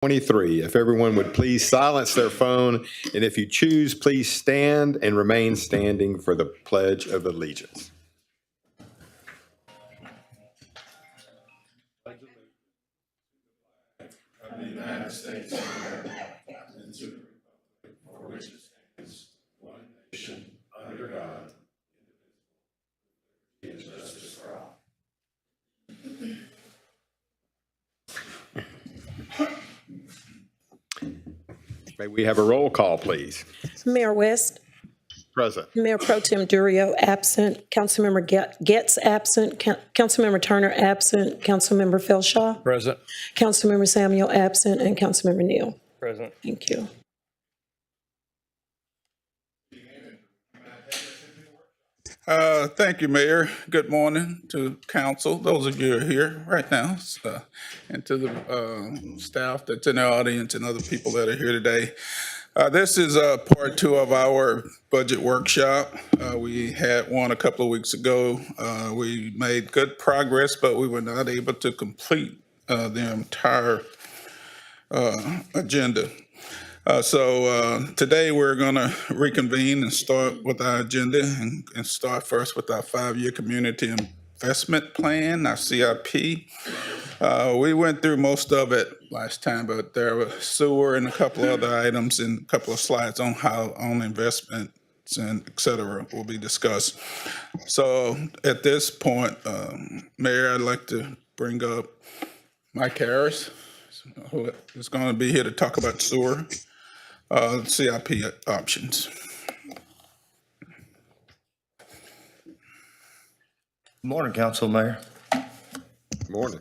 23. If everyone would please silence their phone, and if you choose, please stand and remain standing for the Pledge of Allegiance. Of the United States of America, and to the republic for which it stands, one nation, under God, indivisible, with justice for all. May we have a roll call, please? Mayor West, Present. Mayor Pro Tem Durio absent, Councilmember Getz absent, Councilmember Turner absent, Councilmember Philshaw, Present. Councilmember Samuel absent, and Councilmember Neal. Present. Thank you. Thank you, Mayor. Good morning to council, those of you who are here right now, and to the staff that's in the audience and other people that are here today. This is part two of our budget workshop. We had one a couple of weeks ago. We made good progress, but we were not able to complete the entire agenda. So today we're going to reconvene and start with our agenda and start first with our 5-year community investment plan, our CIP. We went through most of it last time, but there was sewer and a couple other items and a couple of slides on how on investments and et cetera will be discussed. So at this point, Mayor, I'd like to bring up Mike Harris, who is going to be here to talk about sewer. CIP options. Good morning, Council Mayor. Good morning.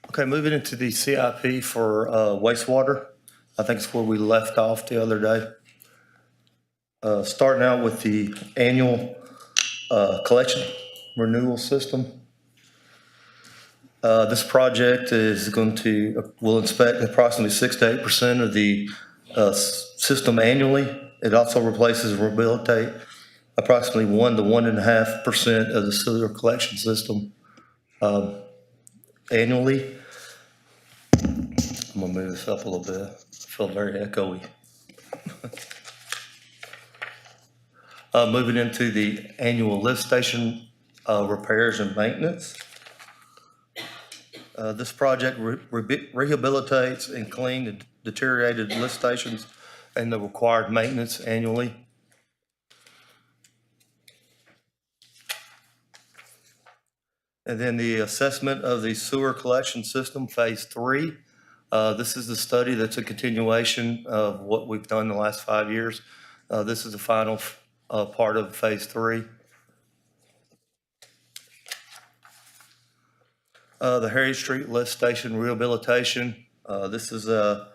Okay, moving into the CIP for wastewater. I think it's where we left off the other day. Starting out with the annual collection renewal system. This project is will inspect approximately 6 to 8% of the system annually. It also replaces and rehabilitate approximately 1 to 1.5% of the sewer collection system annually. I'm gonna move this up a little bit. I feel very echoey. Moving into the annual lift station repairs and maintenance. This project rehabilitates and cleans the deteriorated lift stations and the required maintenance annually. And then the assessment of the sewer collection system, phase 3. This is the study that's a continuation of what we've done the last 5 years. This is the final part of phase 3. The Harriet Street lift station rehabilitation. This is a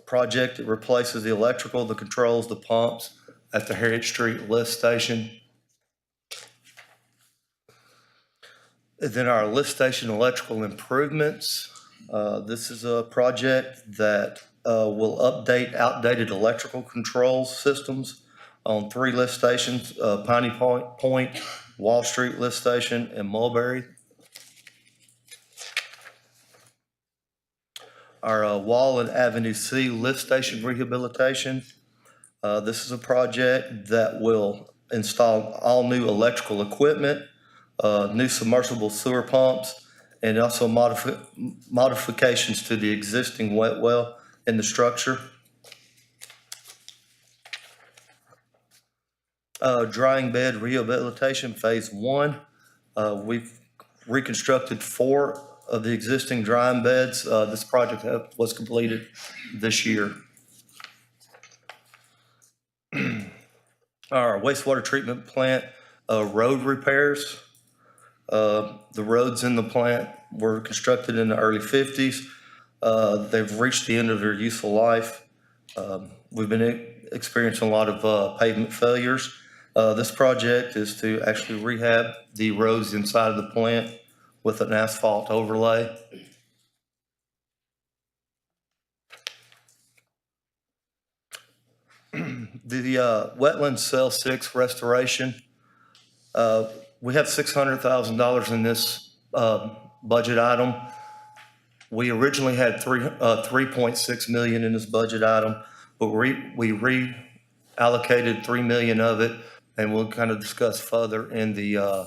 project that replaces the electrical, the controls, the pumps at the Harriet Street lift station. And then our lift station electrical improvements. This is a project that will update outdated electrical control systems on 3 lift stations, Piney Point, Wall Street lift station, and Mulberry. Our Wall and Avenue C lift station rehabilitation. This is a project that will install all new electrical equipment, new submersible sewer pumps, and also modifications to the existing wet well in the structure. Drying bed rehabilitation phase 1. We've reconstructed 4 of the existing drying beds. This project was completed this year. Our wastewater treatment plant road repairs. The roads in the plant were constructed in the early 50s. They've reached the end of their useful life. We've been experiencing a lot of pavement failures. This project is to actually rehab the roads inside of the plant with an asphalt overlay. The wetland cell 6 restoration, we have $600,000 in this budget item. We originally had 3.6 million in this budget item, but we reallocated 3 million of it, and we'll kind of discuss further in the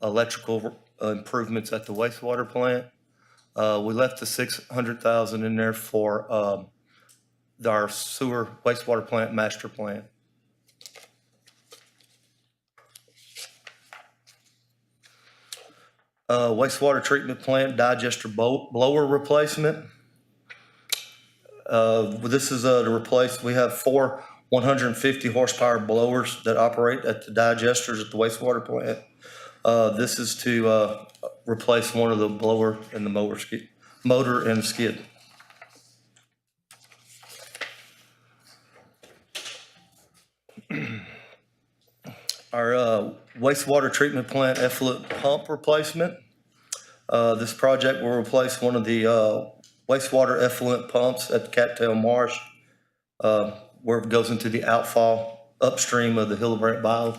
electrical improvements at the wastewater plant. We left the 600,000 in there for our sewer wastewater plant master plan. Wastewater treatment plant digester blower replacement. This is to replace, we have 4 150 horsepower blowers that operate at the digesters at the wastewater plant. This is to replace one of the blower and the motor and skid. Our wastewater treatment plant effluent pump replacement. This project will replace one of the wastewater effluent pumps at the Cattail Marsh, where it goes into the outfall upstream of the Hillebrand Bayou.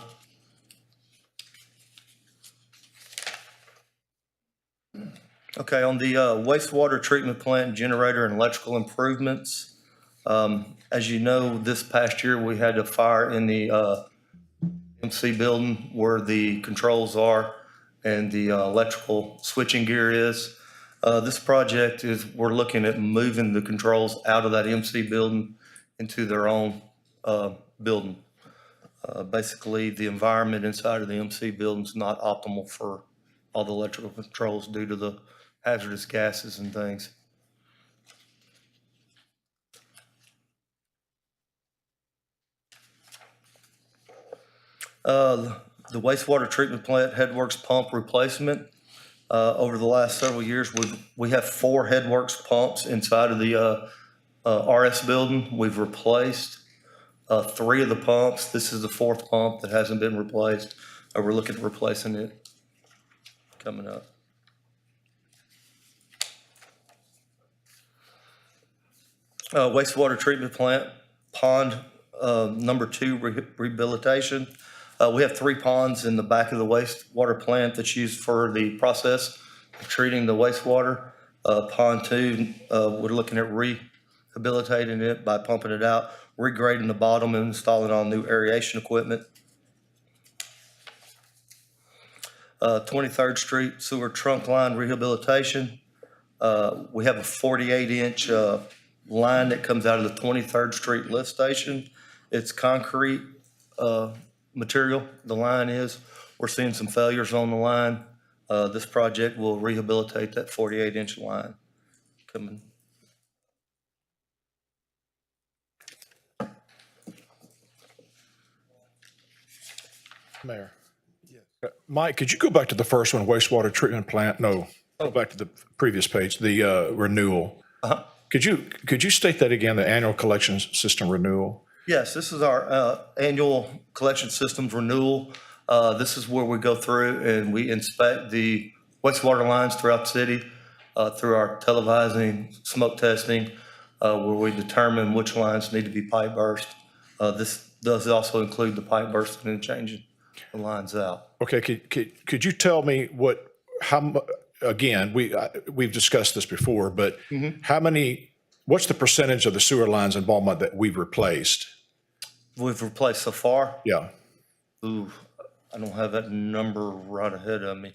Okay, on the wastewater treatment plant generator and electrical improvements, as you know, this past year we had a fire in the MC building where the controls are and the electrical switching gear is. This project is, we're looking at moving the controls out of that MC building into their own building. Basically, the environment inside of the MC building is not optimal for all the electrical controls due to the hazardous gases and things. The wastewater treatment plant headworks pump replacement. Over the last several years, we have 4 headworks pumps inside of the RS building. We've replaced 3 of the pumps. This is the 4th pump that hasn't been replaced. We're looking at replacing it coming up. Wastewater treatment plant pond number 2 rehabilitation. We have 3 ponds in the back of the wastewater plant that's used for the process of treating the wastewater. Pond 2, we're looking at rehabilitating it by pumping it out, regrading the bottom, and installing all new aeration equipment. 23rd Street sewer trunk line rehabilitation. We have a 48-inch line that comes out of the 23rd Street lift station. It's concrete material, the line is. We're seeing some failures on the line. This project will rehabilitate that 48-inch line coming. Mayor. Mike, could you go back to the first one, wastewater treatment plant? No, go back to the previous page, the renewal. Could you state that again, the annual collection system renewal? Yes, this is our annual collection systems renewal. This is where we go through and we inspect the wastewater lines throughout the city through our televising, smoke testing, where we determine which lines need to be pipe burst. This does also include the pipe bursting and changing the lines out. Okay, could you tell me again, we've discussed this before, but what's the percentage of the sewer lines in Beaumont that we've replaced? We've replaced so far? Yeah. Ooh, I don't have that number right ahead of me,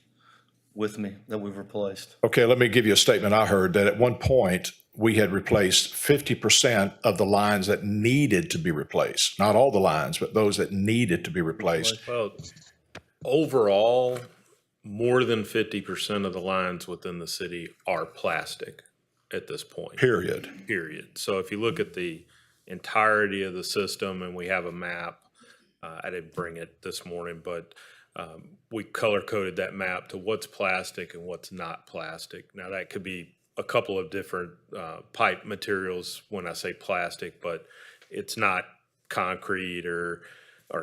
with me, that we've replaced. Okay, let me give you a statement I heard that at one point we had replaced 50% of the lines that needed to be replaced. Not all the lines, but those that needed to be replaced. Well, overall, more than 50% of the lines within the city are plastic at this point. Period. So if you look at the entirety of the system, and we have a map, I didn't bring it this morning, but we color coded that map to what's plastic and what's not plastic. Now that could be a couple of different pipe materials when I say plastic, but it's not concrete or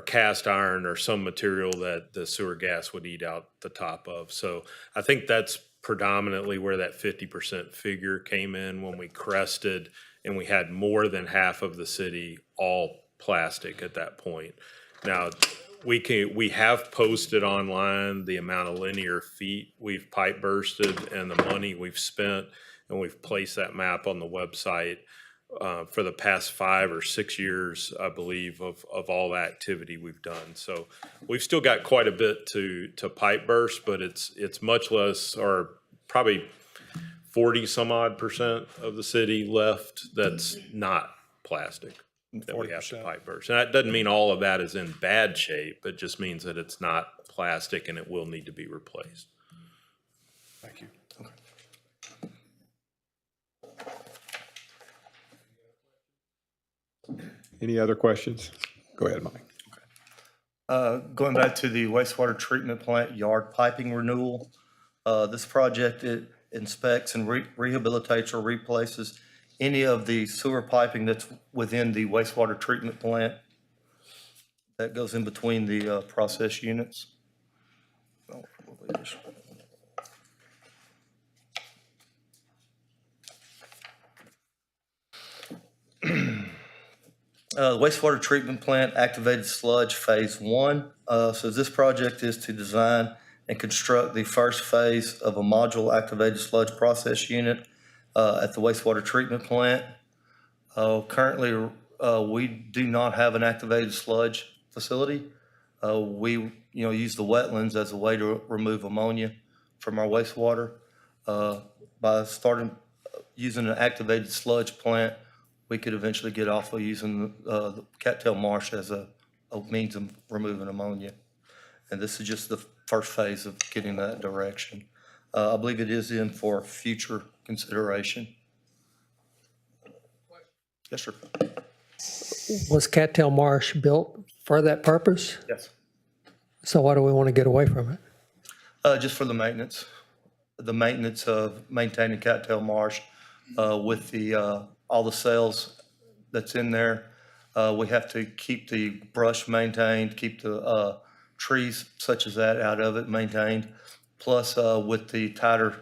cast iron or some material that the sewer gas would eat out the top of. So I think that's predominantly where that 50% figure came in when we crested and we had more than half of the city all plastic at that point. Now, we have posted online the amount of linear feet we've pipe bursted and the money we've spent, and we've placed that map on the website for the past 5 or 6 years, I believe, of all the activity we've done. So we've still got quite a bit to pipe burst, but it's much less, or probably 40 some odd% of the city left that's not plastic that we have to 40%. pipe burst. And that doesn't mean all of that is in bad shape. It just means that it's not plastic and it will need to be replaced. Thank you. Any other questions? Go ahead, Mike. Going back to the wastewater treatment plant yard piping renewal, this project, it inspects and rehabilitates or replaces any of the sewer piping that's within the wastewater treatment plant that goes in between the process units. Wastewater treatment plant activated sludge phase 1. So this project is to design and construct the first phase of a module activated sludge process unit at the wastewater treatment plant. Currently, we do not have an activated sludge facility. We use the wetlands as a way to remove ammonia from our wastewater. By starting using an activated sludge plant, we could eventually get off of using the cattail marsh as a means of removing ammonia. And this is just the first phase of getting that direction. I believe it is in for future consideration. Yes, sir. Was Cattail Marsh built for that purpose? Yes. So why do we want to get away from it? Just for the maintenance of maintaining cattail marsh with the all the cells that's in there. We have to keep the brush maintained, keep the trees such as that out of it maintained. Plus, with the tighter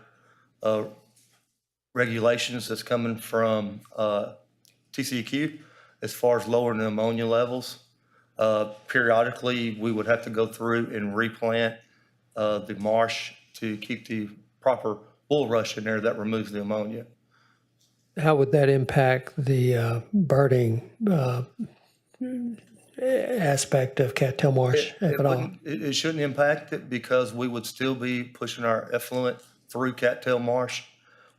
regulations that's coming from TCEQ as far as lowering the ammonia levels, periodically we would have to go through and replant the marsh to keep the proper bulrush in there that removes the ammonia. How would that impact the birding aspect of Cattail Marsh, if at all? It shouldn't impact it because we would still be pushing our effluent through cattail marsh.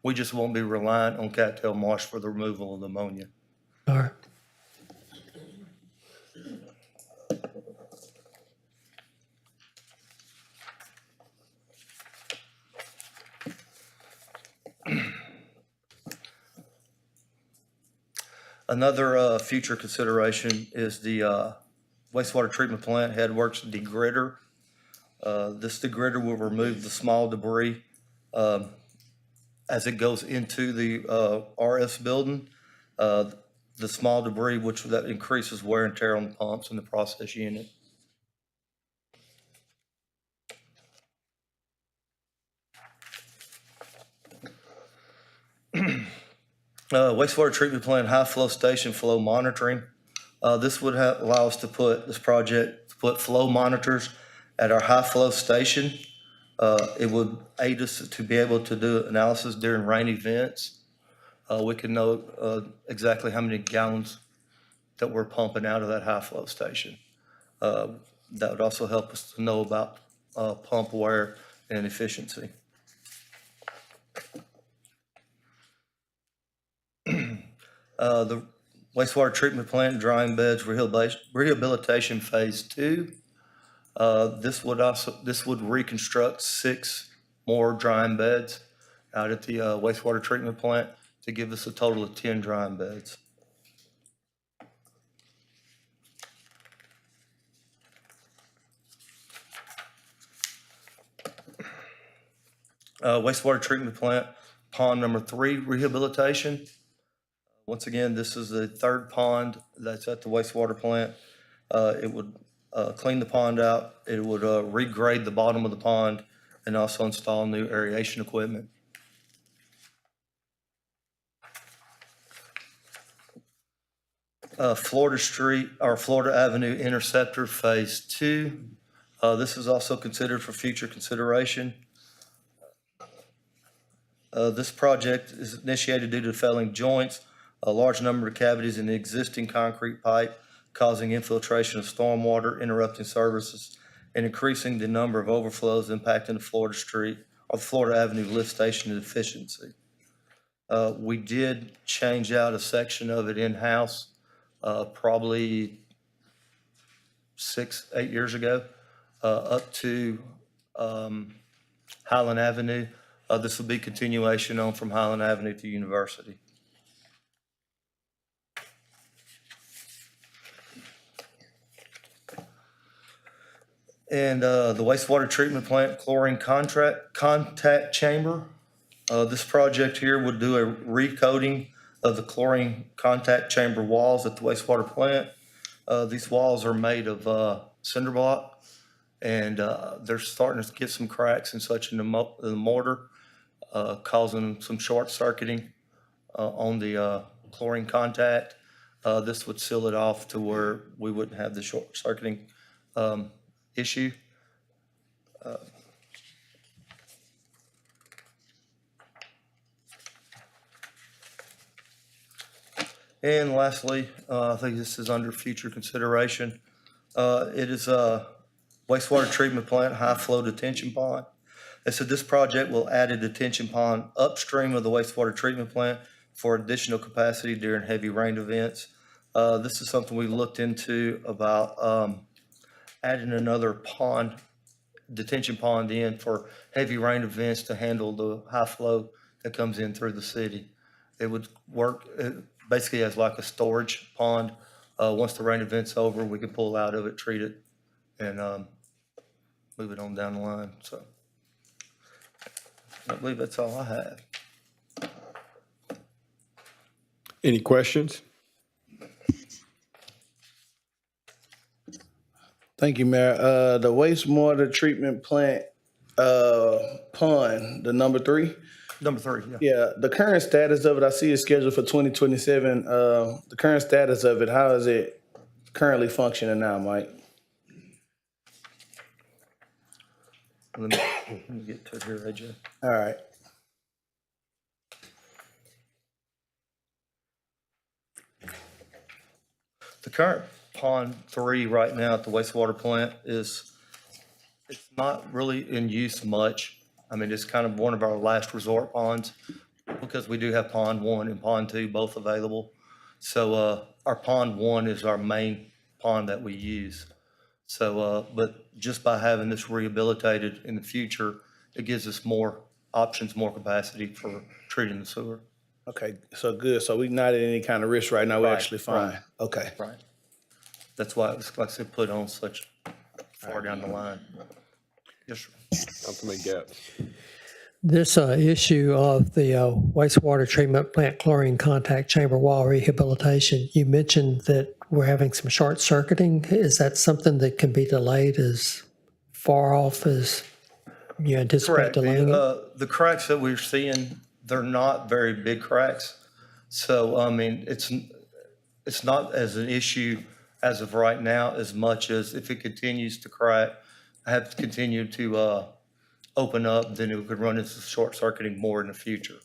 We just won't be reliant on cattail marsh for the removal of the ammonia. All right. Another future consideration is the wastewater treatment plant headworks degritter. This degritter will remove the small debris as it goes into the RS building. The small debris, that increases wear and tear on the pumps and the process unit. Wastewater treatment plant high flow station flow monitoring. This would allow us to put flow monitors at our high flow station. It would aid us to be able to do analysis during rain events. We can know exactly how many gallons that we're pumping out of that high flow station. That would also help us to know about pump wear and efficiency. The wastewater treatment plant drying beds rehabilitation phase 2. This would reconstruct 6 more drying beds out at the wastewater treatment plant to give us a total of 10 drying beds. Wastewater treatment plant pond number 3 rehabilitation. Once again, this is the 3rd pond that's at the wastewater plant. It would clean the pond out. It would regrade the bottom of the pond and also install new aeration equipment. Florida Street, or Florida Avenue Interceptor Phase 2. This is also considered for future consideration. This project is initiated due to failing joints, a large number of cavities in the existing concrete pipe, causing infiltration of stormwater, interrupting services, and increasing the number of overflows impacting the Florida Street or Florida Avenue lift station efficiency. We did change out a section of it in-house, probably 6-8 years ago, up to Highland Avenue. This will be continuation on from Highland Avenue to University. And the wastewater treatment plant chlorine contact chamber. This project here would do a recoating of the chlorine contact chamber walls at the wastewater plant. These walls are made of cinder block, and they're starting to get some cracks and such in the mortar, causing some short circuiting on the chlorine contact. This would seal it off to where we wouldn't have the short circuiting issue. And lastly, I think this is under future consideration. It is a wastewater treatment plant, high flow detention pond. They said this project will add a detention pond upstream of the wastewater treatment plant for additional capacity during heavy rain events. This is something we looked into about adding another pond, detention pond in for heavy rain events to handle the high flow that comes in through the city. It would work basically as like a storage pond. Once the rain event's over, we could pull out of it, treat it, and move it on down the line. So I believe that's all I have. Any questions? Thank you, Mayor. The wastewater treatment plant, pond, the number 3. Number 3, yeah. Yeah, the current status of it, I see it's scheduled for 2027. The current status of it, how is it currently functioning now, Mike? Let me get to it here, AJ. All right. The current pond 3 right now at the wastewater plant it's not really in use much. I mean, it's kind of one of our last resort ponds because we do have pond 1 and pond 2 both available. So our pond 1 is our main pond that we use. So, but just by having this rehabilitated in the future, it gives us more options, more capacity for treating the sewer. Okay, so good. So we're not at any kind of risk right now. We're actually fine. right. Okay. Right. That's why it was, like I said, put on such far down the line. Yes, sir. Councilman Getz. This issue of the wastewater treatment plant chlorine contact chamber wall rehabilitation, you mentioned that we're having some short circuiting. Is that something that can be delayed as far off as you anticipate Correct. delaying it? The cracks that we're seeing, they're not very big cracks. So, I mean, it's not as an issue as of right now as much as if it continues to crack, I have to continue to open up, then it could run into short circuiting more in the future.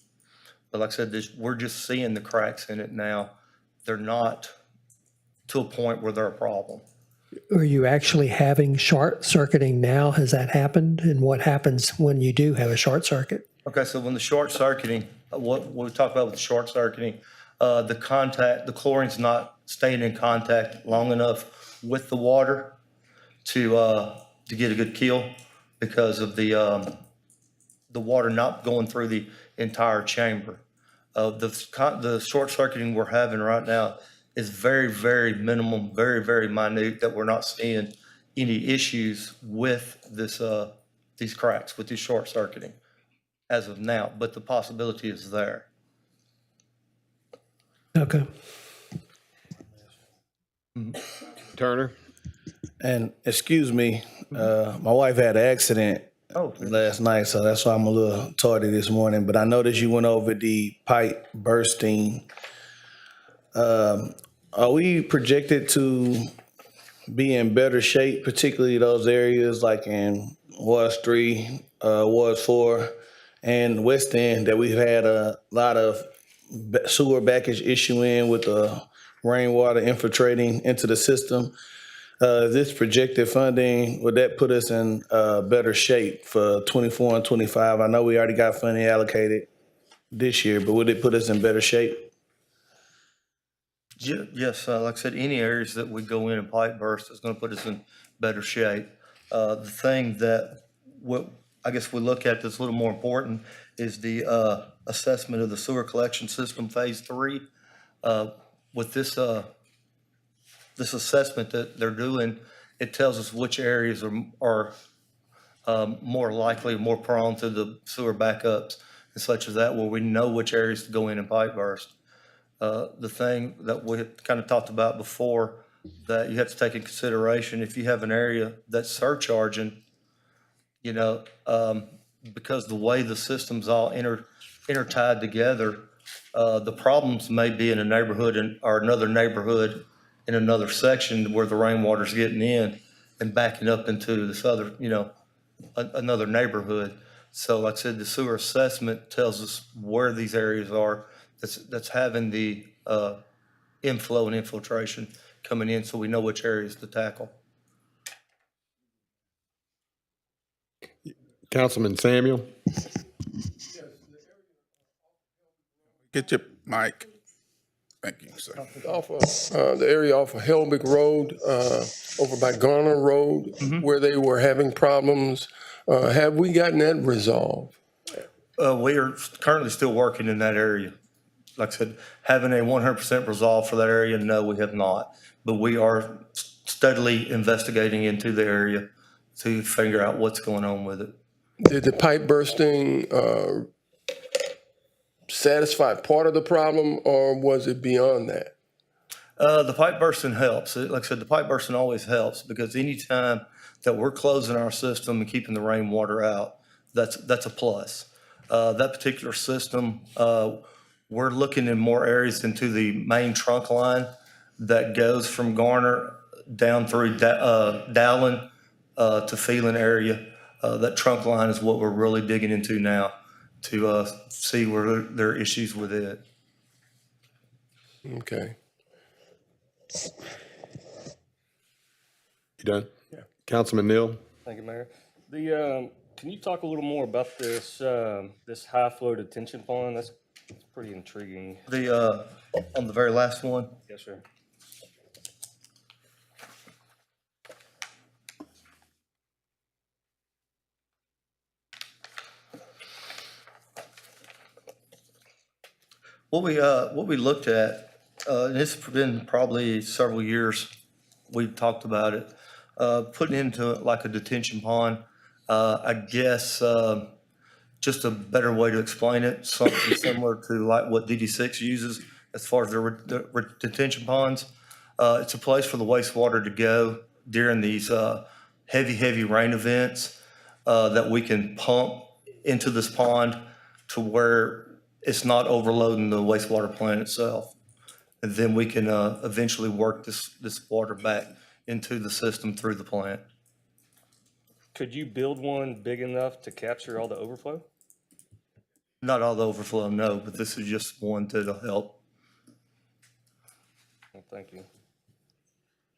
But like I said, we're just seeing the cracks in it now. They're not to a point where they're a problem. Are you actually having short circuiting now? Has that happened? And what happens when you do have a short circuit? Okay, so when the short circuiting, what we talked about with the short circuiting, the chlorine's not staying in contact long enough with the water to get a good kill because of the water not going through the entire chamber. The short circuiting we're having right now is very, very minimum, very, very minute, that we're not seeing any issues with these cracks, with these short circuiting as of now, but the possibility is there. Okay. Turner? And excuse me, my wife had an accident last night, so that's why I'm a little tardy this morning. But I noticed you went over the pipe bursting. Are we projected to be in better shape, particularly those areas like in Wards 3, Wards 4, and West End that we've had a lot of sewer backage issue in with the rainwater infiltrating into the system? This projected funding, would that put us in better shape for 24 and 25? I know we already got funding allocated this year, but would it put us in better shape? Yes, like I said, any areas that we go in and pipe burst is going to put us in better shape. The thing that what I guess we look at that's a little more important is the assessment of the sewer collection system phase 3. With this this assessment that they're doing, it tells us which areas are more likely, more prone to the sewer backups and such as that, where we know which areas to go in and pipe burst. The thing that we had kind of talked about before that you have to take in consideration, if you have an area that's surcharging, you know, because the way the system's all intertied together, the problems may be in a neighborhood or another neighborhood in another section where the rainwater's getting in and backing up into this other, another neighborhood. So like I said, the sewer assessment tells us where these areas are that's having the inflow and infiltration coming in, so we know which areas to tackle. Councilman Samuel? Get your mic. Thank you, sir. Off of, the area off of Helbig Road, over by Garner Road, where they were having problems. Have we gotten that resolved? We are currently still working in that area. Like I said, having a 100% resolve for that area, no, we have not. But we are steadily investigating into the area to figure out what's going on with it. Did the pipe bursting satisfy part of the problem, or was it beyond that? The pipe bursting helps. Like I said, the pipe bursting always helps because anytime that we're closing our system and keeping the rainwater out, that's a plus. That particular system, we're looking in more areas into the main trunk line that goes from Garner down through Dowling to Phelan area. That trunk line is what we're really digging into now to see where there are issues with it. Okay. You done? Yeah. Councilman Neal? Thank you, Mayor. Can you talk a little more about this this high flow detention pond? That's pretty intriguing. On the very last one, Yes, sir. what we looked at, and it's been probably several years we've talked about it, putting into it like a detention pond. I guess just a better way to explain it, something similar to like what DD6 uses as far as the detention ponds. It's a place for the wastewater to go during these heavy rain events that we can pump into this pond to where it's not overloading the wastewater plant itself. And then we can eventually work this water back into the system through the plant. Could you build one big enough to capture all the overflow? Not all the overflow, no, but this is just one that'll help. Well, thank you.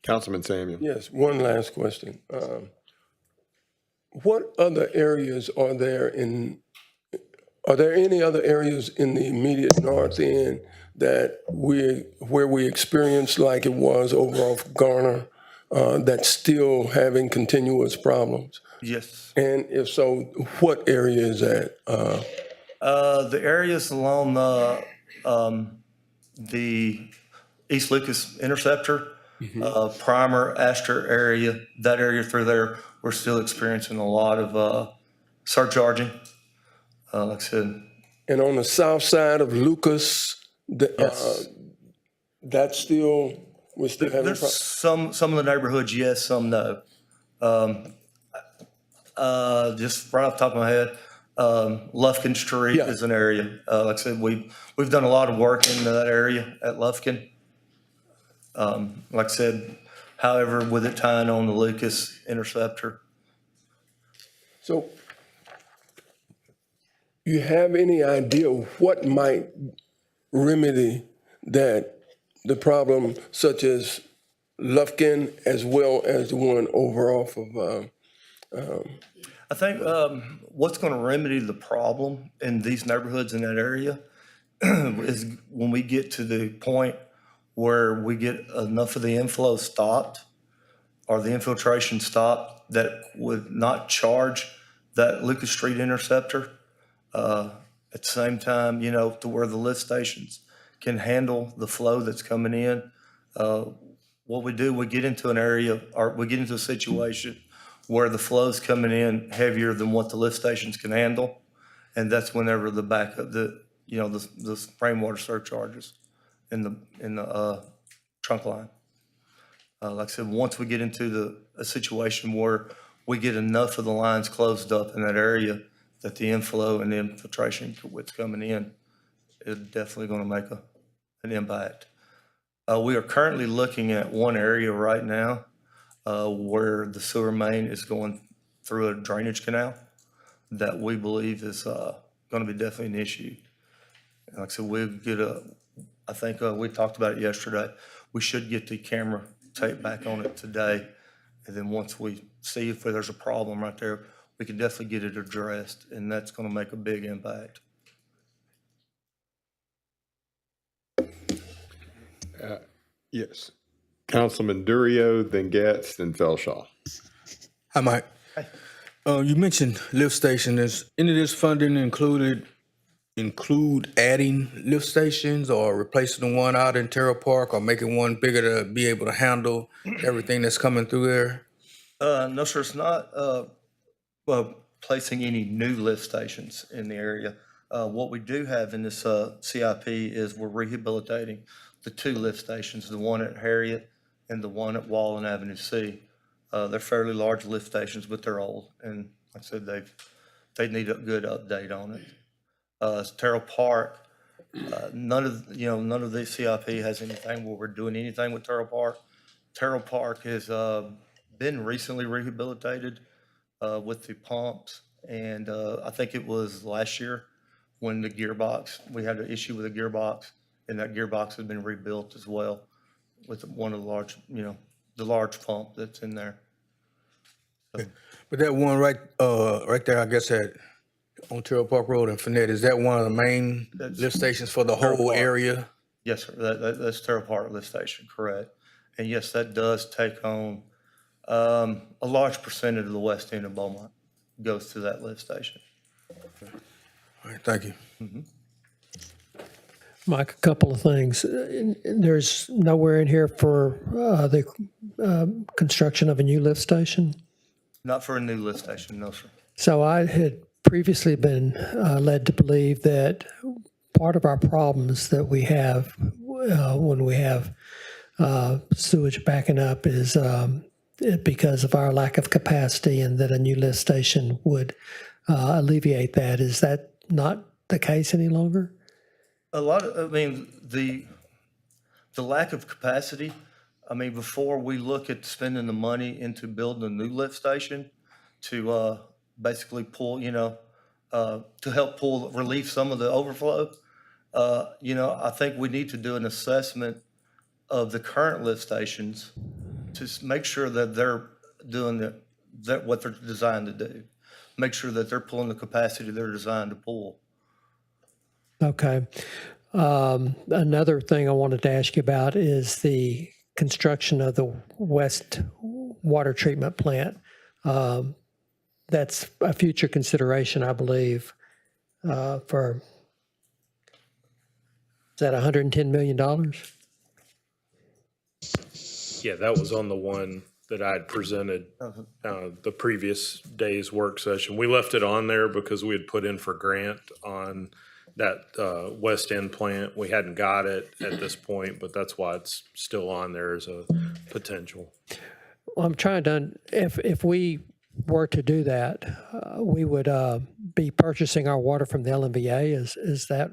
Councilman Samuel? Yes, one last question. What other areas are there any other areas in the immediate north end that where we experienced like it was over off Garner, that's still having continuous problems? Yes. And if so, what area is that? The areas along the East Lucas Interceptor, Primer, Astor area, that area through there, we're still experiencing a lot of surcharging, like I said. And on the south side of Lucas, that's still, we're still having There's problems? some of the neighborhoods, yes, some no. Just right off the top of my head, Lufkin Street Yeah. is an area. Like I said, we've done a lot of work in that area at Lufkin. Like I said, however, with it tying on the Lucas interceptor, So you have any idea what might remedy that, the problem such as Lufkin as well as the one over off of, I think what's going to remedy the problem in these neighborhoods in that area is when we get to the point where we get enough of the inflow stopped or the infiltration stopped that would not charge that Lucas Street interceptor. At the same time, you know, to where the lift stations can handle the flow that's coming in. What we do, we get into an area, or we get into a situation where the flow's coming in heavier than what the lift stations can handle. And that's whenever the backup, you know, the rainwater surcharges in the trunk line. Like I said, once we get into a situation where we get enough of the lines closed up in that area that the inflow and the infiltration that's coming in is definitely going to make an impact. We are currently looking at one area right now where the sewer main is going through a drainage canal that we believe is going to be definitely an issue. And like I said, we'll get I think we talked about it yesterday. We should get the camera tape back on it today. And then once we see if there's a problem right there, we can definitely get it addressed, and that's going to make a big impact. Yes. Councilman Durio, then Getz, then Felshaw. Hi, Mike. You mentioned lift station. Is any of this funding include adding lift stations or replacing the one out in Terrell Park or making one bigger to be able to handle everything that's coming through there? No, sir, it's not placing any new lift stations in the area. What we do have in this CIP is we're rehabilitating the two lift stations, the one at Harriet and the one at Wallen Avenue C. They're fairly large lift stations, but they're old, and like I said, they need a good update on it. Terrell Park, none of the CIP has anything where we're doing anything with Terrell Park. Terrell Park has been recently rehabilitated with the pumps, and I think it was last year when the gearbox, we had an issue with the gearbox, and that gearbox has been rebuilt as well with one of the large, the large pump that's in there. But that one right there, I guess on Terrell Park Road in Finette, is that one of the main lift stations for the whole area? Yes, sir. That's Terrell Park lift station, correct. And yes, that does take on a large percentage of the west end of Beaumont goes to that lift station. All right, thank you. Mike, a couple of things. There's nowhere in here for the construction of a new lift station. Not for a new lift station, no, sir. So I had previously been led to believe that part of our problems that we have when we have sewage backing up is because of our lack of capacity, and that a new lift station would alleviate that. Is that not the case any longer? The lack of capacity, before we look at spending the money into building a new lift station to basically pull, to help relieve some of the overflow, I think we need to do an assessment of the current lift stations to make sure that they're doing what they're designed to do. Make sure that they're pulling the capacity they're designed to pull. Okay. Another thing I wanted to ask you about is the construction of the West Water Treatment Plant. That's a future consideration, I believe, for, is that $110 million? Yeah, that was on the one that I had presented the previous day's work session. We left it on there because we had put in for grant on that West End plant. We hadn't got it at this point, but that's why it's still on there as a potential. Well, I'm trying to, if we were to do that, we would be purchasing our water from the LMVA. Is that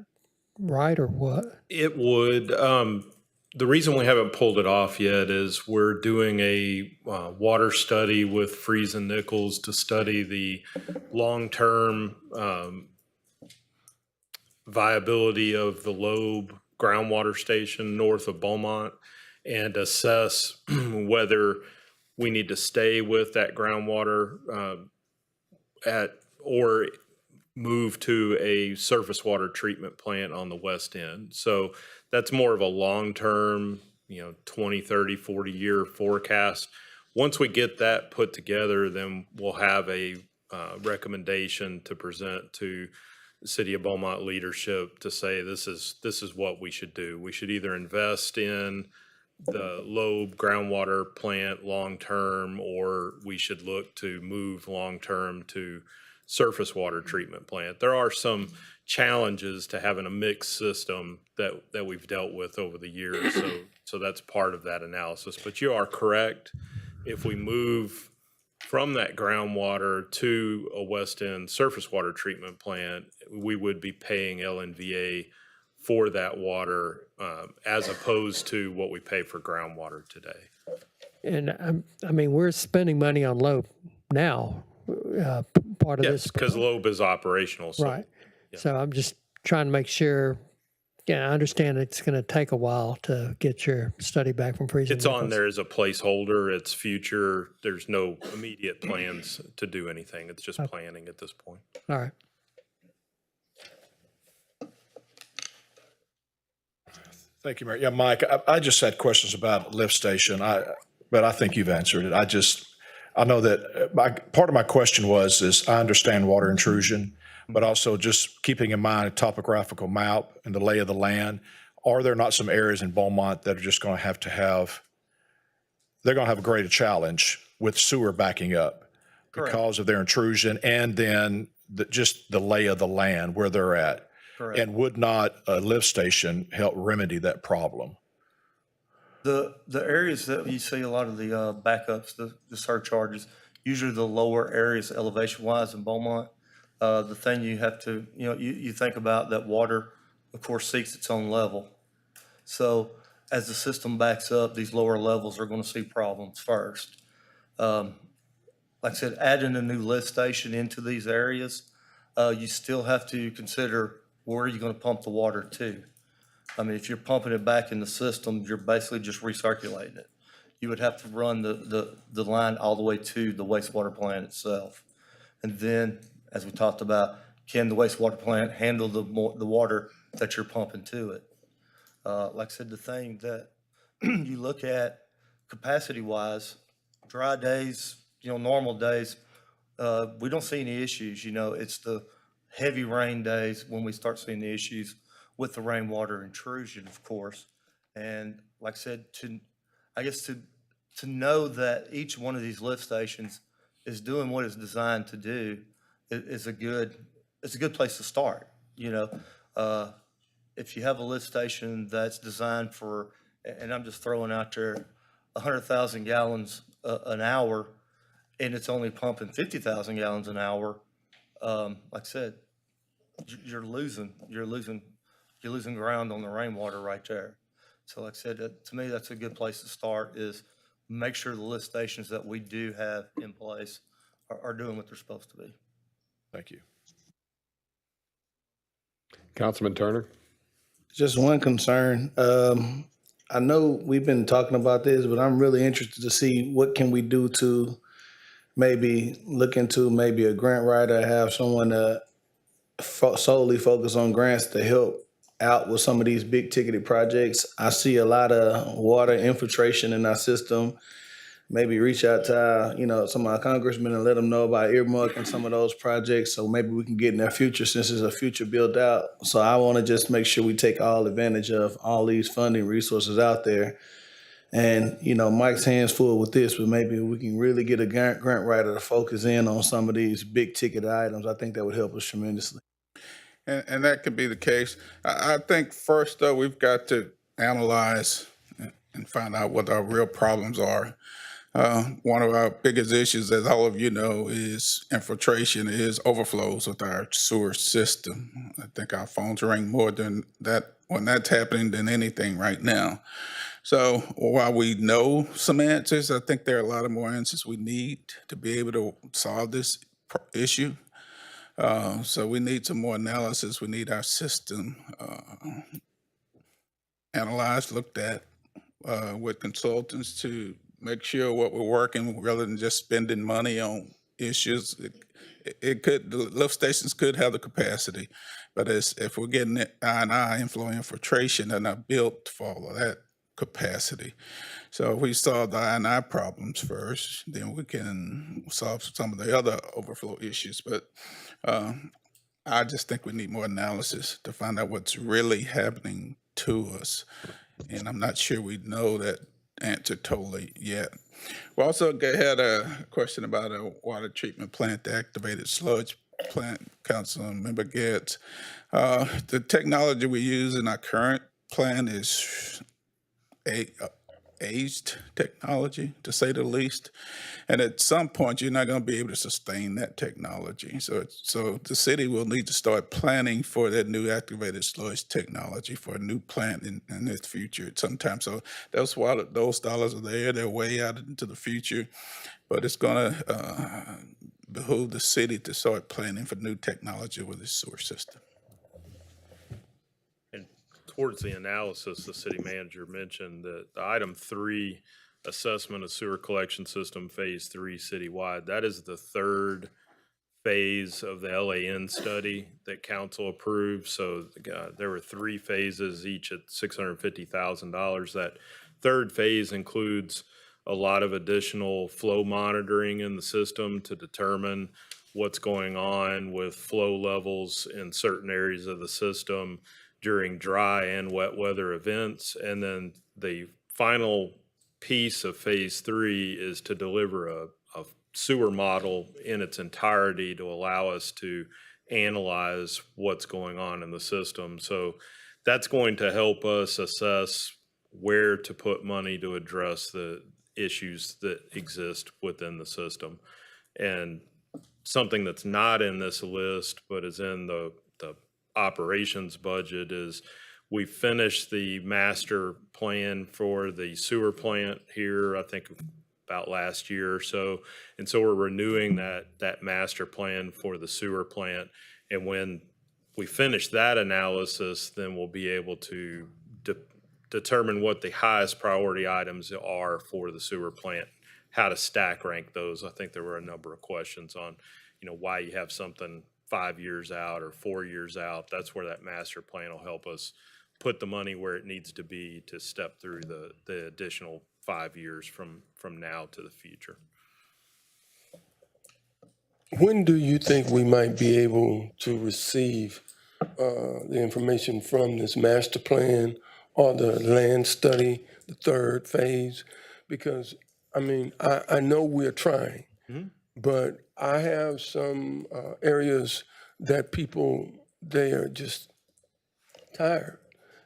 right, or what? It would. The reason we haven't pulled it off yet is we're doing a water study with Freeze and Nichols to study the long-term viability of the Loeb groundwater station north of Beaumont and assess whether we need to stay with that groundwater or move to a surface water treatment plant on the west end. So that's more of a long-term, 20, 30, 40-year forecast. Once we get that put together, then we'll have a recommendation to present to the City of Beaumont leadership to say this is what we should do. We should either invest in the Loeb groundwater plant long-term, or we should look to move long-term to surface water treatment plant. There are some challenges to having a mixed system that we've dealt with over the years. So that's part of that analysis. But you are correct. If we move from that groundwater to a West End surface water treatment plant, we would be paying LNVA for that water as opposed to what we pay for groundwater today. And I mean, we're spending money on Loeb now, part of Yes, this. because Loeb is operational. So, Right. So I'm just trying to make sure, I understand it's going to take a while to get your study back from Freeze and it's on Nichols. there as a placeholder. It's future. There's no immediate plans to do anything. It's just planning at this point. All right. Thank you, Mayor. Yeah, Mike, I just had questions about lift station, but I think you've answered it. I know that part of my question is I understand water intrusion, but also just keeping in mind a topographical map and the lay of the land. Are there not some areas in Beaumont that are just going to have, they're going to have a greater challenge with sewer backing up because of their intrusion and then just the lay of the land where they're at? Correct. And would not a lift station help remedy that problem? The areas that you see a lot of the backups, the surcharges, usually the lower areas elevation-wise in Beaumont. The thing you have to, you think about that water, of course, seeks its own level. So as the system backs up, these lower levels are going to see problems first. Like I said, adding a new lift station into these areas, you still have to consider where are you going to pump the water to. I mean, if you're pumping it back in the system, you're basically just recirculating it. You would have to run the line all the way to the wastewater plant itself. And then, as we talked about, can the wastewater plant handle the water that you're pumping to it? Like I said, the thing that you look at capacity-wise, dry days, normal days, we don't see any issues. It's the heavy rain days when we start seeing the issues with the rainwater intrusion, of course. And like I said, to know that each one of these lift stations is doing what it's designed to do is a good place to start. If you have a lift station that's designed for, and I'm just throwing out there, 100,000 gallons an hour, and it's only pumping 50,000 gallons an hour, like I said, you're losing ground on the rainwater right there. So like I said, to me, that's a good place to start, is make sure the lift stations that we do have in place are doing what they're supposed to be. Thank you. Councilman Turner? Just one concern. I know we've been talking about this, but I'm really interested to see what can we do to maybe look into maybe a grant writer, have someone solely focus on grants to help out with some of these big ticketed projects. I see a lot of water infiltration in our system. Maybe reach out to some of our congressmen and let them know about earmarking some of those projects, so maybe we can get in their future, since it's a future build out. So I want to just make sure we take all advantage of all these funding resources out there. And Mike's hands full with this, but maybe we can really get a grant writer to focus in on some of these big ticket items. I think that would help us tremendously. And that could be the case. I think first, though, we've got to analyze and find out what our real problems are. One of our biggest issues, as all of you know, is infiltration, is overflows with our sewer system. I think our phones ring more than that when that's happening than anything right now. So while we know some answers, I think there are a lot of more answers we need to be able to solve this issue. So we need some more analysis. We need our system analyzed, looked at with consultants to make sure what we're working rather than just spending money on issues. It could, the lift stations could have the capacity, but if we're getting I&I inflow infiltration, they're not built for all of that capacity. So if we solve the I&I problems first, then we can solve some of the other overflow issues. But I just think we need more analysis to find out what's really happening to us. And I'm not sure we know that answer totally yet. We also had a question about a water treatment plant, the activated sludge plant, Councilmember Getz. The technology we use in our current plant is aged technology, to say the least. And at some point, you're not going to be able to sustain that technology. So the city will need to start planning for that new activated sludge technology for a new plant in its future at some time. So that's why those dollars are there. They're way out into the future. But it's going to behoove the city to start planning for new technology with its sewer system. And towards the analysis, the city manager mentioned that the item 3, assessment of sewer collection system phase 3 citywide, that is the third phase of the LAN study that council approved. So there were 3 phases, each at $650,000. That third phase includes a lot of additional flow monitoring in the system to determine what's going on with flow levels in certain areas of the system during dry and wet weather events. And then the final piece of phase 3 is to deliver a sewer model in its entirety to allow us to analyze what's going on in the system. So that's going to help us assess where to put money to address the issues that exist within the system. And something that's not in this list but is in the operations budget is we finished the master plan for the sewer plant here, I think about last year or so. And so we're renewing that master plan for the sewer plant. And when we finish that analysis, then we'll be able to determine what the highest priority items are for the sewer plant, how to stack rank those. I think there were a number of questions on, why you have something 5 years out or 4 years out. That's where that master plan will help us put the money where it needs to be to step through the additional 5 years from now to the future. When do you think we might be able to receive the information from this master plan or the land study, the third phase? Because, I know we're trying, but I have some areas that they are just tired.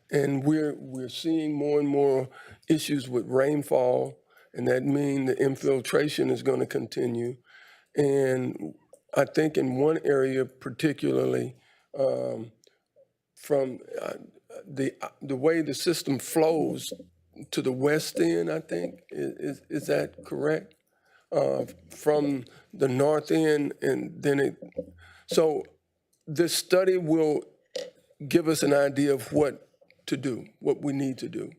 And we're seeing more and more issues with rainfall, and that means the infiltration is going to continue. And I think in one area particularly, from the way the system flows to the west end, I think, is that correct? From the north end, and then so this study will give us an idea of what to do, what we need to do.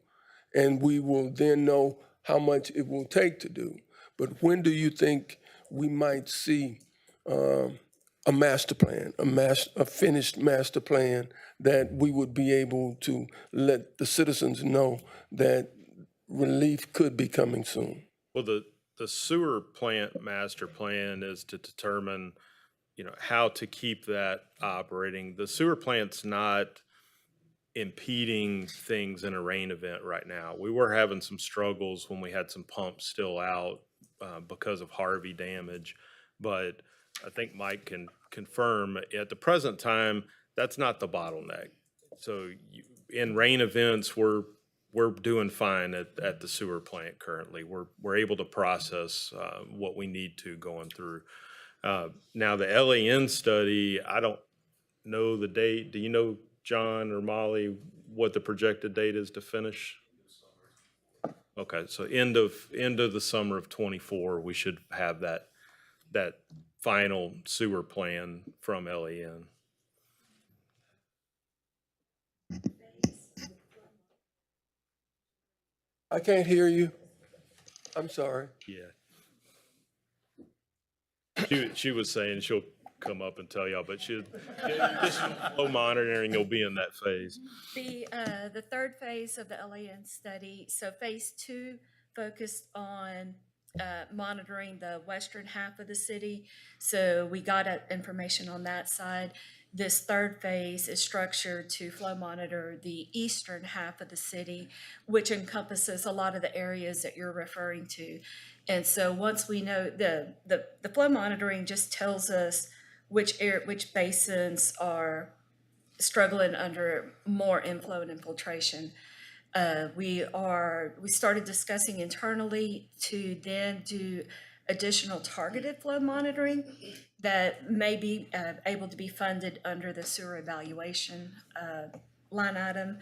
And we will then know how much it will take to do. But when do you think we might see a master plan, a finished master plan that we would be able to let the citizens know that relief could be coming soon? Well, the sewer plant master plan is to determine, how to keep that operating. The sewer plant's not impeding things in a rain event right now. We were having some struggles when we had some pumps still out because of Harvey damage, but I think Mike can confirm at the present time, that's not the bottleneck. So in rain events, we're we're doing fine at the sewer plant currently. We're able to process what we need to going through. Now, the LAN study, I don't know the date. Do you know, John or Molly, what the projected date is to finish? Okay, so end of the summer of '24, we should have that final sewer plan from LAN. I can't hear you. I'm sorry. Yeah. She was saying she'll come up and tell y'all, but just flow monitoring will be in that phase. The third phase of the LAN study, so phase 2 focused on monitoring the western half of the city. So we got information on that side. This third phase is structured to flow monitor the eastern half of the city, which encompasses a lot of the areas that you're referring to. And so once we know the flow monitoring just tells us which basins are struggling under more inflow and infiltration. We started discussing internally to then do additional targeted flow monitoring that may be able to be funded under the sewer evaluation line item,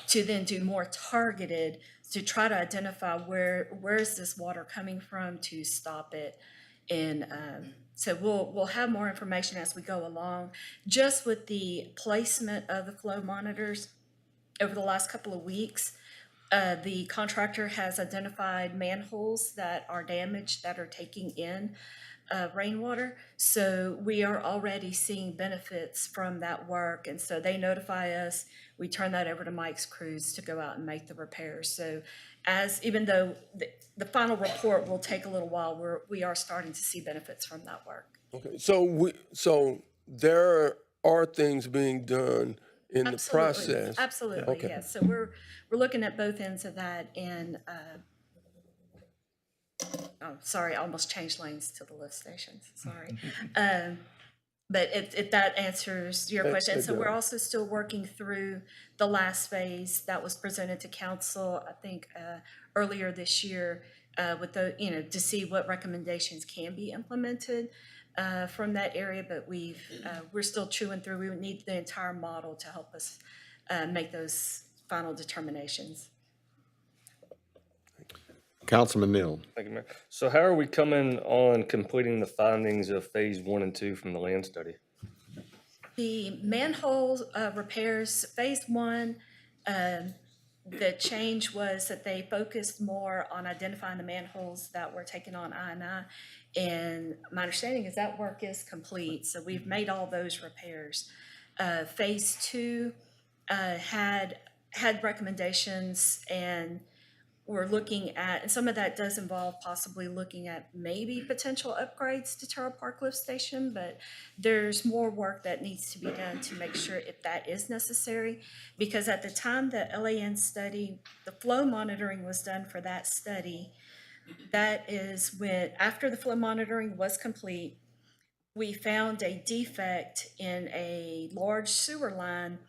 to then do more targeted to try to identify where is this water coming from to stop it. And so we'll have more information as we go along. Just with the placement of the flow monitors over the last couple of weeks, the contractor has identified manholes that are damaged that are taking in rainwater. So we are already seeing benefits from that work. And so they notify us, we turn that over to Mike's crews to go out and make the repairs. So even though the final report will take a little while, we are starting to see benefits from that work. Okay, so there are things being done in the process. Absolutely, Okay. yes. So we're looking at both ends of that, and oh, sorry, I almost changed lanes to the lift stations, sorry. But if that answers your question. So we're also still working through the last phase that was presented to council, I think, earlier this year, with to see what recommendations can be implemented from that area, but we're still chewing through. We would need the entire model to help us make those final determinations. Councilman Neal. Thank you, Mayor. So how are we coming on completing the findings of phase 1 and 2 from the land study? The manhole repairs, phase 1, the change was that they focused more on identifying the manholes that were taken on I&I. And my understanding is that work is complete. So we've made all those repairs. Phase 2 had recommendations, and we're looking at, and some of that does involve possibly looking at maybe potential upgrades to Terrell Park Lift Station, but there's more work that needs to be done to make sure if that is necessary. Because at the time the LAN study, the flow monitoring was done for that study, that is when, after the flow monitoring was complete, we found a defect in a large sewer line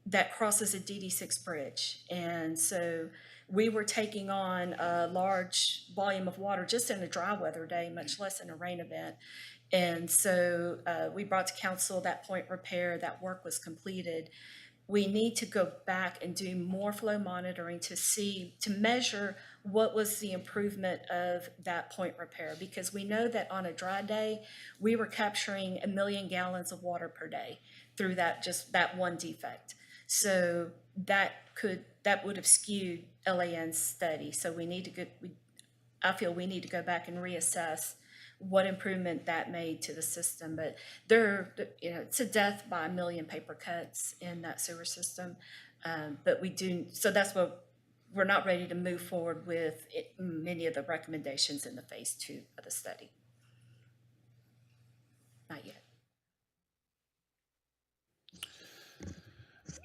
that crosses a DD6 bridge. And so we were taking on a large volume of water just in a dry weather day, much less in a rain event. And so we brought to council that point repair. That work was completed. We need to go back and do more flow monitoring to measure what was the improvement of that point repair, because we know that on a dry day, we were capturing 1 million gallons of water per day through that one defect. So that would have skewed LAN's study. So I feel we need to go back and reassess what improvement that made to the system. But it's a death by 1 million paper cuts in that sewer system. But so that's what we're not ready to move forward with many of the recommendations in the phase 2 of the study. Not yet.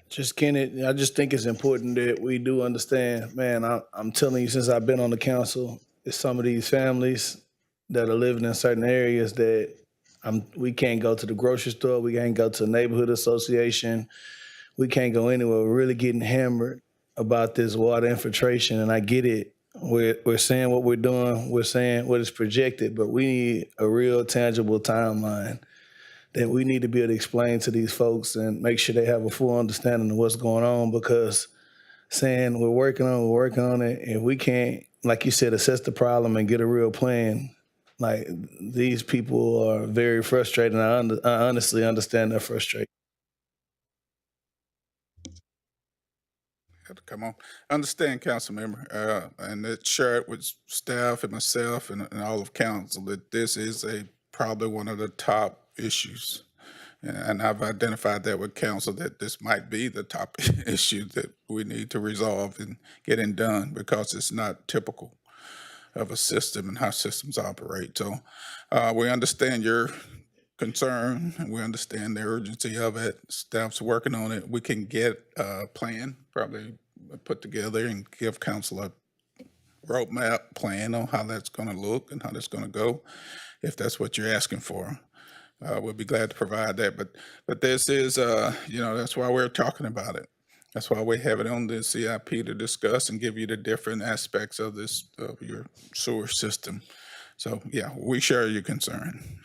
Just Kenneth, I just think it's important that we do understand, man, I'm telling you, since I've been on the council, it's some of these families that are living in certain areas that we can't go to the grocery store, we can't go to a neighborhood association, we can't go anywhere. We're really getting hammered about this water infiltration, and I get it. We're saying what we're doing, we're saying what is projected, but we need a real tangible timeline that we need to be able to explain to these folks and make sure they have a full understanding of what's going on, because saying we're working on it, and we can't, like you said, assess the problem and get a real plan. Like, these people are very frustrated, and I honestly understand their frustration. Had to come on. I understand, council member, and it shared with staff and myself and all of council that this is probably one of the top issues. And I've identified that with council that this might be the top issue that we need to resolve and getting done, because it's not typical of a system and how systems operate. So we understand your concern, and we understand the urgency of it. Staff's working on it. We can get a plan probably put together and give council a roadmap plan on how that's going to look and how that's going to go, if that's what you're asking for. We'll be glad to provide that. But this is, that's why we're talking about it. That's why we have it on the CIP to discuss and give you the different aspects of this, of your sewer system. So, yeah, we share your concern.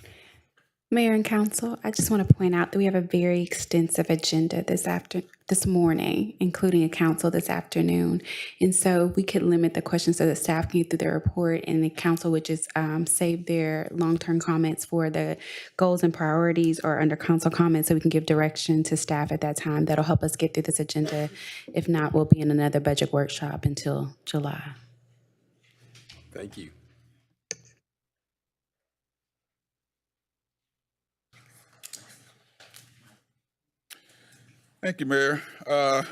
Mayor and Council, I just want to point out that we have a very extensive agenda this morning, including a council this afternoon. And so we could limit the questions so the staff can get through their report, and the council would just save their long-term comments for the goals and priorities or under council comments, so we can give direction to staff at that time. That'll help us get through this agenda. If not, we'll be in another budget workshop until July. Thank you. Thank you, Mayor.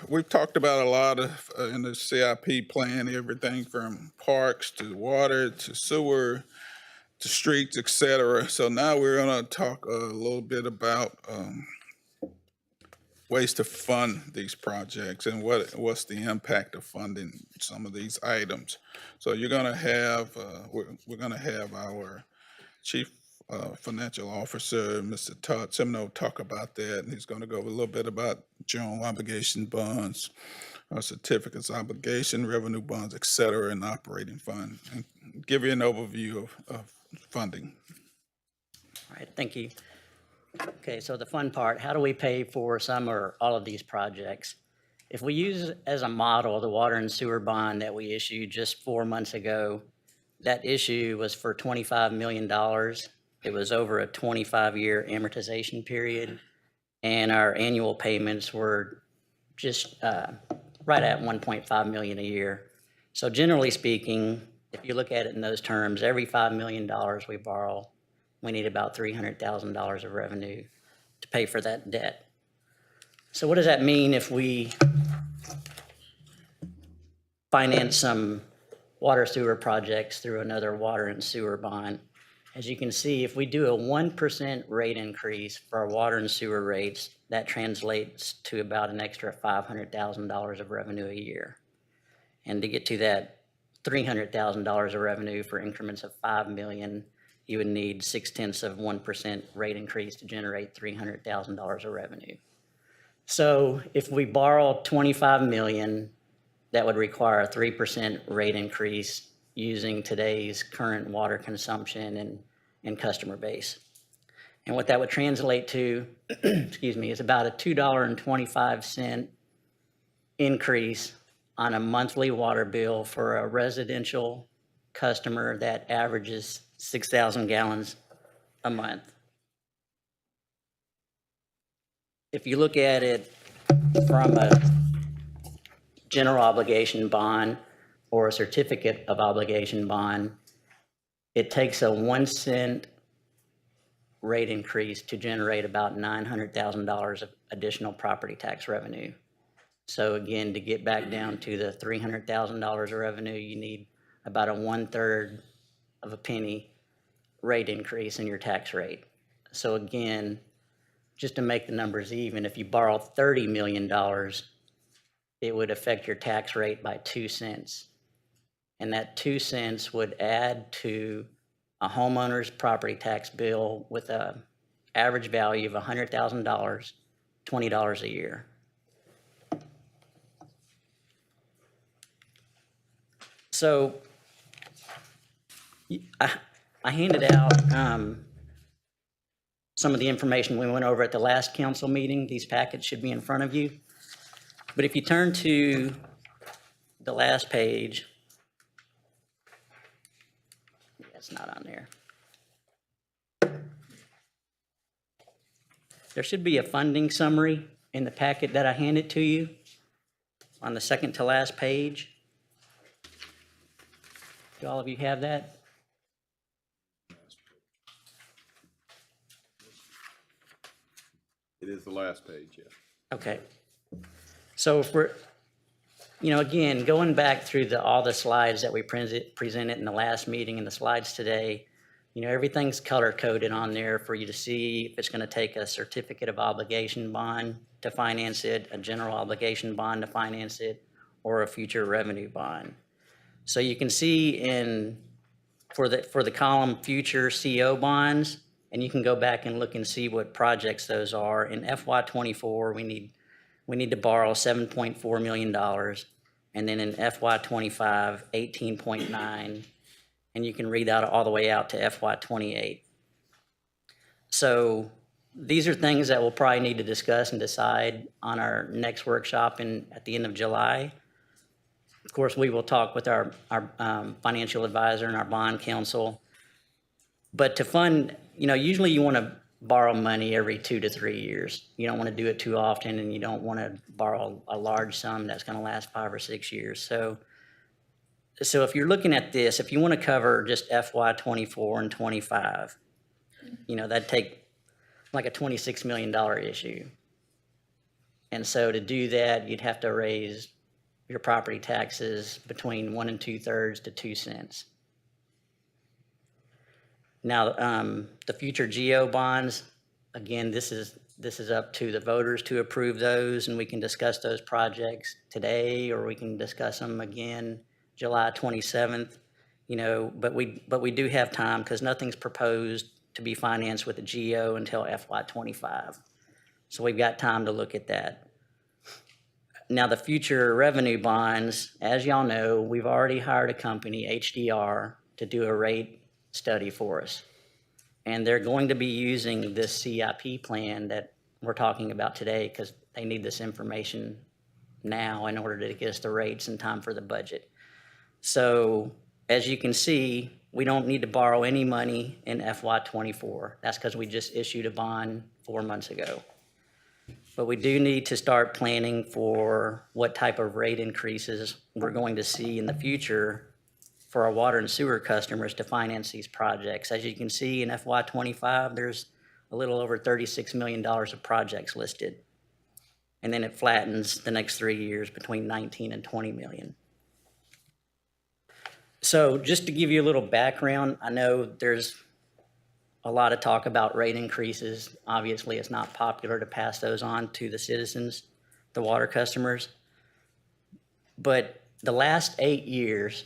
We've talked about a lot of, in the CIP plan, everything from parks to water to sewer to streets, et cetera. So now we're going to talk a little bit about ways to fund these projects and what's the impact of funding some of these items. So you're going to have, we're going to have our Chief Financial Officer, Mr. Todd Semino, talk about that, and he's going to go a little bit about general obligation bonds, certificates obligation, revenue bonds, et cetera, and operating fund, and give you an overview of funding. All right, thank you. Okay, so the fun part, how do we pay for some or all of these projects? If we use as a model the water and sewer bond that we issued just 4 months ago, that issue was for $25 million. It was over a 25-year amortization period, and our annual payments were just right at $1.5 million a year. So generally speaking, if you look at it in those terms, every $5 million we borrow, we need about $300,000 of revenue to pay for that debt. So what does that mean if we finance some water sewer projects through another water and sewer bond? As you can see, if we do a 1% rate increase for our water and sewer rates, that translates to about an extra $500,000 of revenue a year. And to get to that $300,000 of revenue for increments of $5 million, you would need 0.6% rate increase to generate $300,000 of revenue. So if we borrow $25 million, that would require a 3% rate increase using today's current water consumption and customer base. And what that would translate to, excuse me, is about a $2.25 increase on a monthly water bill for a residential customer that averages 6,000 gallons a month. If you look at it from a general obligation bond or a certificate of obligation bond, it takes a 1 cent rate increase to generate about $900,000 of additional property tax revenue. So again, to get back down to the $300,000 of revenue, you need about a 1/3 of a penny rate increase in your tax rate. So again, just to make the numbers even, if you borrow $30 million, it would affect your tax rate by 2 cents. And that 2 cents would add to a homeowner's property tax bill with an average value of $100,000, $20 a year. So I handed out some of the information we went over at the last council meeting. These packets should be in front of you. But if you turn to the last page, it's not on there. There should be a funding summary in the packet that I handed to you on the second to last page. Do all of you have that? It is the last page, yes. Okay. So if we're, again, going back through all the slides that we presented in the last meeting and the slides today, everything's color coded on there for you to see if it's going to take a certificate of obligation bond to finance it, a general obligation bond to finance it, or a future revenue bond. So you can see for the column future CO bonds, and you can go back and look and see what projects those are. In FY24, we need to borrow $7.4 million, and then in FY25, 18.9, and you can read that all the way out to FY28. So these are things that we'll probably need to discuss and decide on our next workshop at the end of July. Of course, we will talk with our financial advisor and our bond counsel. But to fund, usually you want to borrow money every 2 to 3 years. You don't want to do it too often, and you don't want to borrow a large sum that's going to last 5 or 6 years. So if you're looking at this, if you want to cover just FY24 and 25, that'd take like a $26 million issue. And so to do that, you'd have to raise your property taxes between 1 2/3 to 2 cents. Now, the future GO bonds, again, this is up to the voters to approve those, and we can discuss those projects today, or we can discuss them again July 27th. But we do have time because nothing's proposed to be financed with the GO until FY25. So we've got time to look at that. Now, the future revenue bonds, as y'all know, we've already hired a company, HDR, to do a rate study for us. And they're going to be using this CIP plan that we're talking about today because they need this information now in order to get us the rates in time for the budget. So as you can see, we don't need to borrow any money in FY24. That's because we just issued a bond 4 months ago. But we do need to start planning for what type of rate increases we're going to see in the future for our water and sewer customers to finance these projects. As you can see in FY25, there's a little over $36 million of projects listed. And then it flattens the next 3 years between 19 and 20 million. So just to give you a little background, I know there's a lot of talk about rate increases. Obviously, it's not popular to pass those on to the citizens, the water customers. But the last 8 years,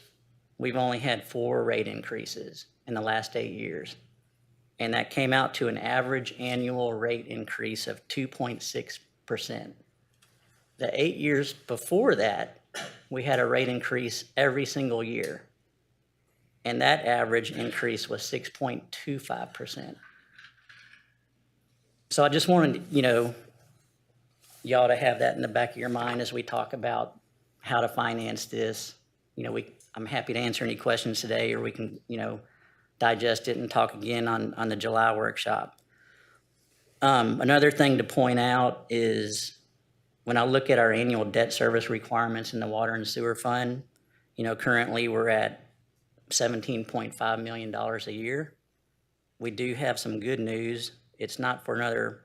we've only had 4 rate increases in the last 8 years. And that came out to an average annual rate increase of 2.6%. The 8 years before that, we had a rate increase every single year. And that average increase was 6.25%. So I just wanted, y'all to have that in the back of your mind as we talk about how to finance this. I'm happy to answer any questions today, or we can, digest it and talk again on the July workshop. Another thing to point out is when I look at our annual debt service requirements in the water and sewer fund, currently we're at $17.5 million a year. We do have some good news. It's not for another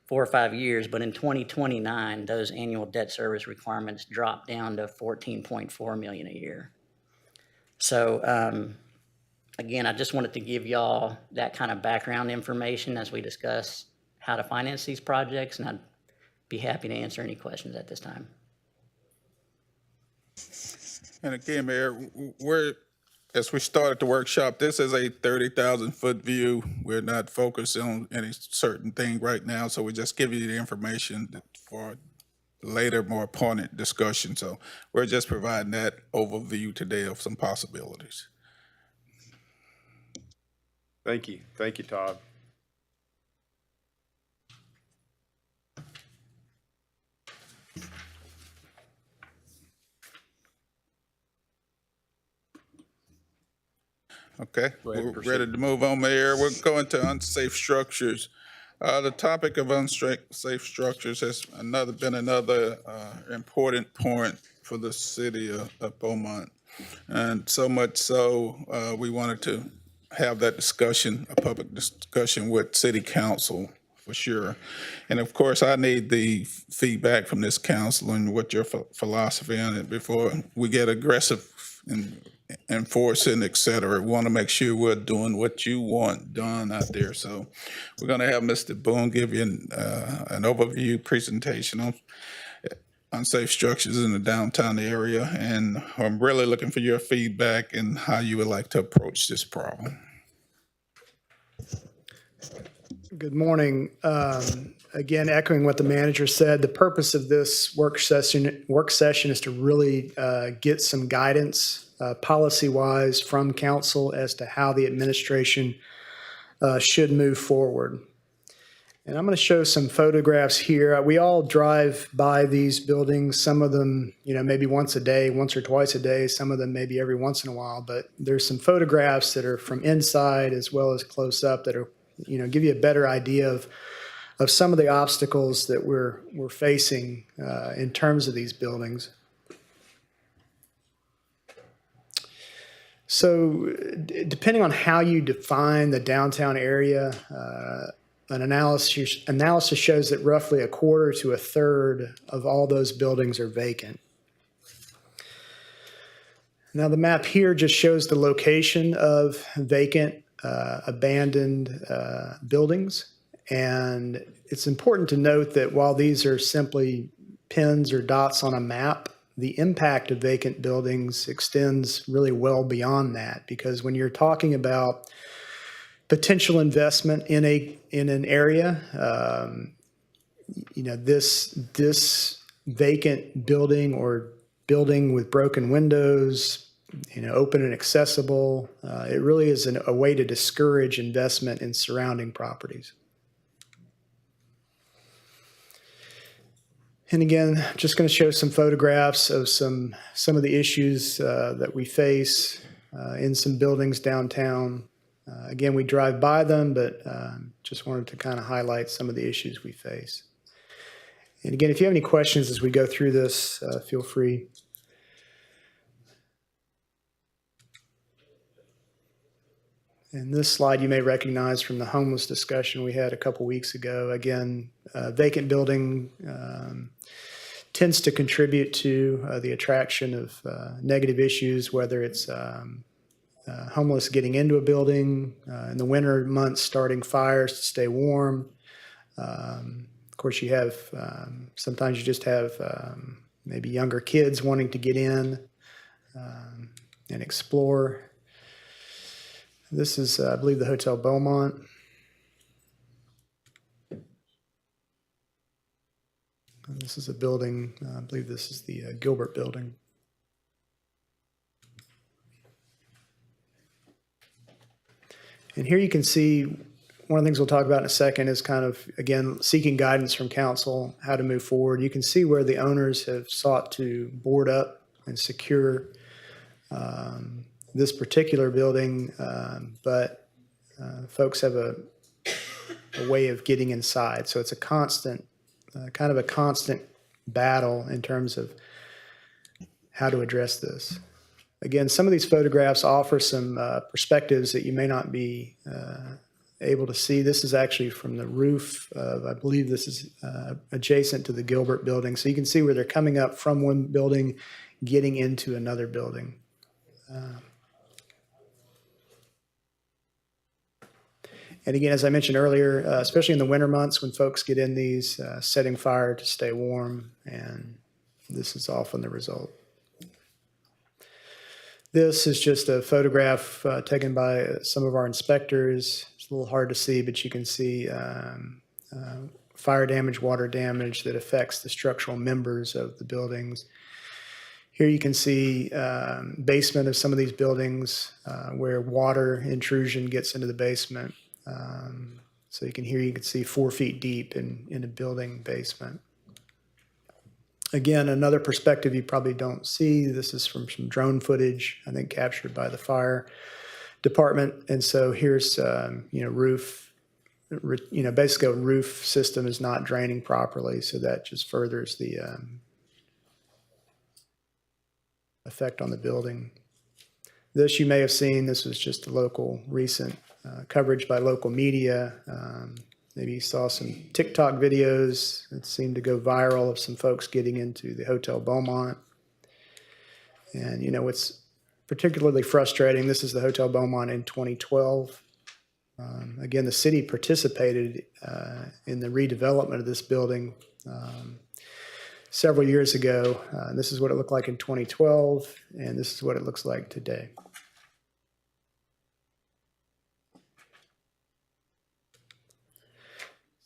4 or 5 years, but in 2029, those annual debt service requirements drop down to $14.4 million a year. So again, I just wanted to give y'all that kind of background information as we discuss how to finance these projects, and I'd be happy to answer any questions at this time. And again, Mayor, as we started the workshop, this is a 30,000-foot view. We're not focused on any certain thing right now, so we just give you the information for later, more pointed discussion. So we're just providing that overview today of some possibilities. Thank you. Thank you, Todd. Okay, we're ready to move on, Mayor. We're going to unsafe structures. The topic of unsafe structures has been another important point for the city of Beaumont. And so much so, we wanted to have that discussion, a public discussion with city council for sure. And of course, I need the feedback from this council and what your philosophy on it before we get aggressive and enforcing, et cetera. We want to make sure we're doing what you want done out there. So we're going to have Mr. Boone give you an overview presentation on unsafe structures in the downtown area. And I'm really looking for your feedback and how you would like to approach this problem. Good morning. Again, echoing what the manager said, the purpose of this work session is to really get some guidance policy-wise from council as to how the administration should move forward. And I'm going to show some photographs here. We all drive by these buildings, some of them, maybe once a day, once or twice a day, some of them maybe every once in a while, but there's some photographs that are from inside as well as close up that are, give you a better idea of some of the obstacles that we're facing in terms of these buildings. So depending on how you define the downtown area, an analysis shows that roughly a quarter to a third of all those buildings are vacant. Now the map here just shows the location of vacant, abandoned buildings. And it's important to note that while these are simply pins or dots on a map, the impact of vacant buildings extends really well beyond that, because when you're talking about potential investment in an area, this vacant building or building with broken windows, open and accessible, it really is a way to discourage investment in surrounding properties. And again, just going to show some photographs of some of the issues that we face in some buildings downtown. Again, we drive by them, but just wanted to kind of highlight some of the issues we face. And again, if you have any questions as we go through this, feel free. And this slide you may recognize from the homeless discussion we had a couple weeks ago. Again, vacant building tends to contribute to the attraction of negative issues, whether it's homeless getting into a building, in the winter months starting fires to stay warm. Of course, you have, sometimes you just have maybe younger kids wanting to get in and explore. This is, I believe, the Hotel Beaumont. And this is a building, I believe this is the Gilbert building. And here you can see, one of the things we'll talk about in a second is kind of, again, seeking guidance from council, how to move forward. You can see where the owners have sought to board up and secure this particular building, but folks have a way of getting inside. So it's a constant, kind of a constant battle in terms of how to address this. Again, some of these photographs offer some perspectives that you may not be able to see. This is actually from the roof of, I believe this is adjacent to the Gilbert building. So you can see where they're coming up from one building, getting into another building. And again, as I mentioned earlier, especially in the winter months when folks get in these, setting fire to stay warm, and this is often the result. This is just a photograph taken by some of our inspectors. It's a little hard to see, but you can see fire damage, water damage that affects the structural members of the buildings. Here you can see basement of some of these buildings where water intrusion gets into the basement. So you can see 4 feet deep in a building basement. Again, another perspective you probably don't see. This is from some drone footage, I think, captured by the fire department. And so here's, roof, basically a roof system is not draining properly. So that just furthers the effect on the building. This you may have seen. This was just a local recent coverage by local media. Maybe you saw some TikTok videos that seemed to go viral of some folks getting into the Hotel Beaumont. And, what's particularly frustrating, this is the Hotel Beaumont in 2012. Again, the city participated in the redevelopment of this building several years ago. This is what it looked like in 2012, and this is what it looks like today.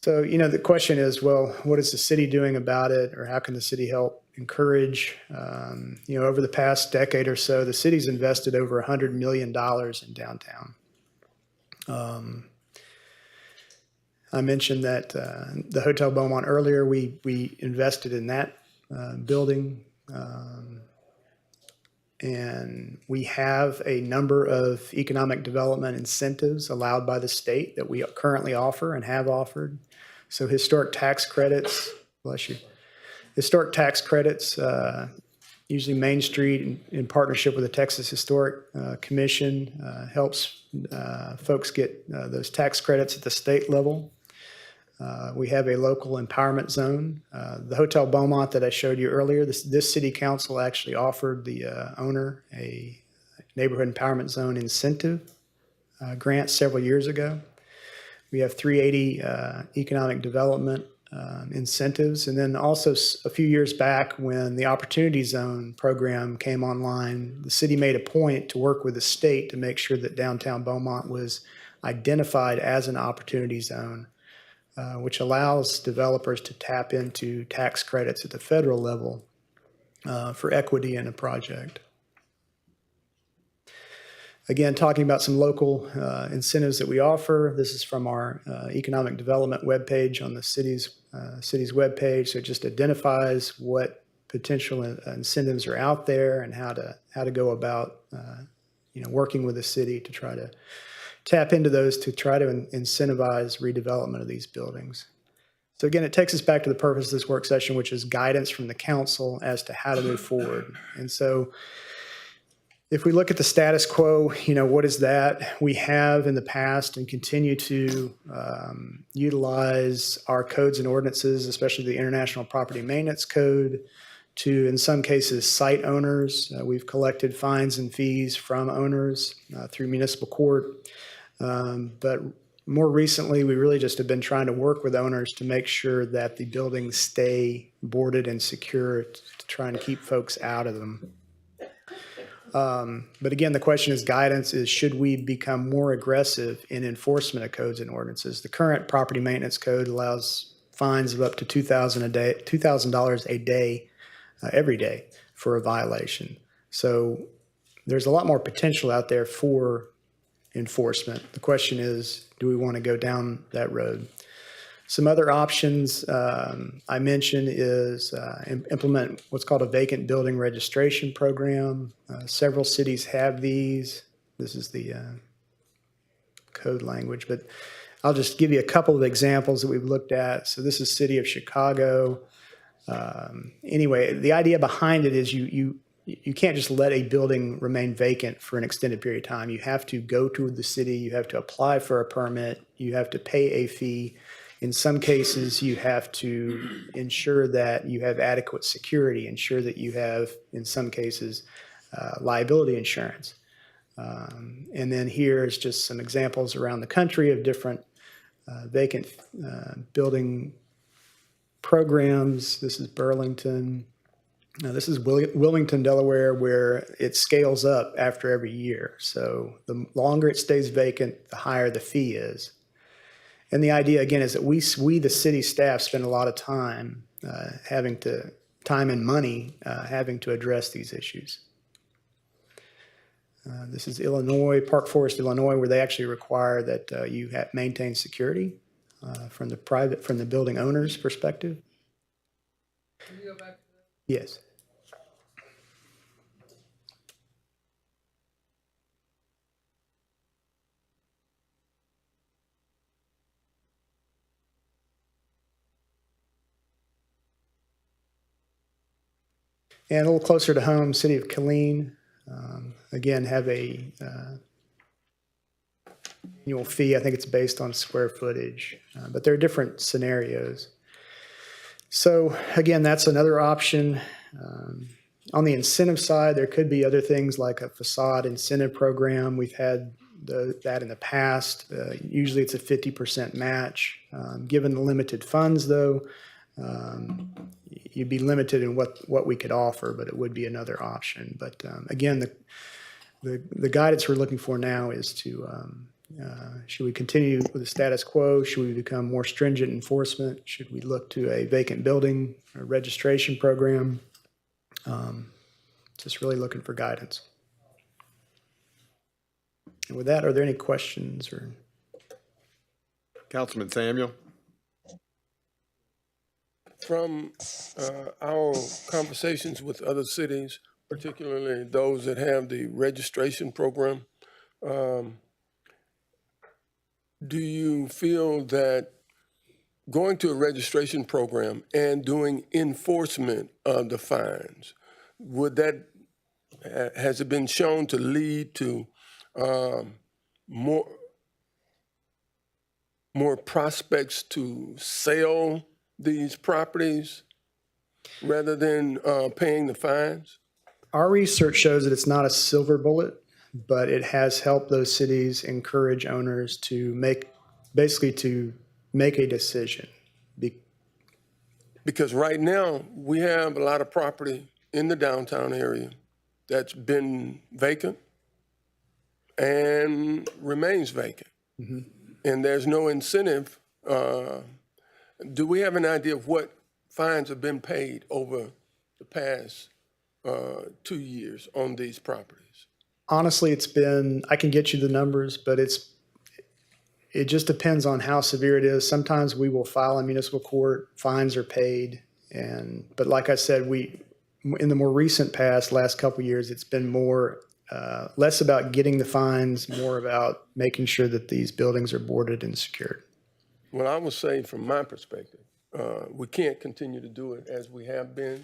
So, the question is, well, what is the city doing about it, or how can the city help encourage? Over the past decade or so, the city's invested over $100 million in downtown. I mentioned that the Hotel Beaumont earlier, we invested in that building. And we have a number of economic development incentives allowed by the state that we currently offer and have offered. So historic tax credits, bless you, historic tax credits, usually Main Street in partnership with the Texas Historic Commission helps folks get those tax credits at the state level. We have a local empowerment zone. The Hotel Beaumont that I showed you earlier, this city council actually offered the owner a neighborhood empowerment zone incentive grant several years ago. We have 380 economic development incentives. And then also a few years back when the Opportunity Zone program came online, the city made a point to work with the state to make sure that downtown Beaumont was identified as an opportunity zone, which allows developers to tap into tax credits at the federal level for equity in a project. Again, talking about some local incentives that we offer. This is from our economic development webpage on the city's webpage. So it just identifies what potential incentives are out there and how to go about working with the city to try to tap into those to try to incentivize redevelopment of these buildings. So again, it takes us back to the purpose of this work session, which is guidance from the council as to how to move forward. And so if we look at the status quo, what is that? We have in the past and continue to utilize our codes and ordinances, especially the International Property Maintenance Code, to, in some cases, cite owners. We've collected fines and fees from owners through municipal court. But more recently, we really just have been trying to work with owners to make sure that the buildings stay boarded and secure to try and keep folks out of them. But again, the question is guidance is, should we become more aggressive in enforcement of codes and ordinances? The current property maintenance code allows fines of up to $2,000 a day, every day for a violation. So there's a lot more potential out there for enforcement. The question is, do we want to go down that road? Some other options I mentioned is implement what's called a vacant building registration program. Several cities have these. This is the code language, but I'll just give you a couple of examples that we've looked at. So this is City of Chicago. Anyway, the idea behind it is you can't just let a building remain vacant for an extended period of time. You have to go to the city, you have to apply for a permit, you have to pay a fee. In some cases, you have to ensure that you have adequate security, ensure that you have, in some cases, liability insurance. And then here's just some examples around the country of different vacant building programs. This is Burlington. Now, this is Wilmington, Delaware, where it scales up after every year. So the longer it stays vacant, the higher the fee is. And the idea, again, is that we, the city staff, spend a lot of time time and money having to address these issues. This is Illinois, Park Forest, Illinois, where they actually require that you maintain security from the building owner's perspective. Can you go back to that? Yes. And a little closer to home, City of Killeen, again, have a annual fee. I think it's based on square footage, but there are different scenarios. So again, that's another option. On the incentive side, there could be other things like a facade incentive program. We've had that in the past. Usually it's a 50% match. Given the limited funds, though, you'd be limited in what we could offer, but it would be another option. But again, the guidance we're looking for now is to, should we continue with the status quo? Should we become more stringent enforcement? Should we look to a vacant building a registration program? Just really looking for guidance. And with that, are there any questions or? Councilman Samuel? From our conversations with other cities, particularly those that have the registration program, do you feel that going to a registration program and doing enforcement of the fines, has it been shown to lead to more prospects to sell these properties rather than paying the fines? Our research shows that it's not a silver bullet, but it has helped those cities encourage owners to make a decision. Because right now, we have a lot of property in the downtown area that's been vacant and remains vacant. Mm-hmm. And there's no incentive. Do we have an idea of what fines have been paid over the past 2 years on these properties? Honestly, I can get you the numbers, but it just depends on how severe it is. Sometimes we will file in municipal court, fines are paid. But like I said, in the more recent past, last couple of years, it's been less about getting the fines, more about making sure that these buildings are boarded and secured. Well, I would say from my perspective, we can't continue to do it as we have been.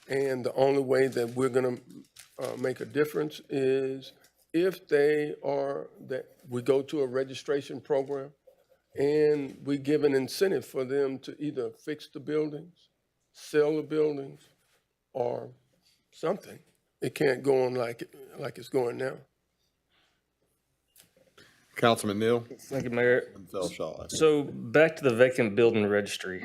And the only way that we're going to make a difference is if we go to a registration program and we give an incentive for them to either fix the buildings, sell the buildings, or something. It can't go on like it's going now. Councilman Neal? Thank you, Mayor. And Phil Shaw. So back to the vacant building registry.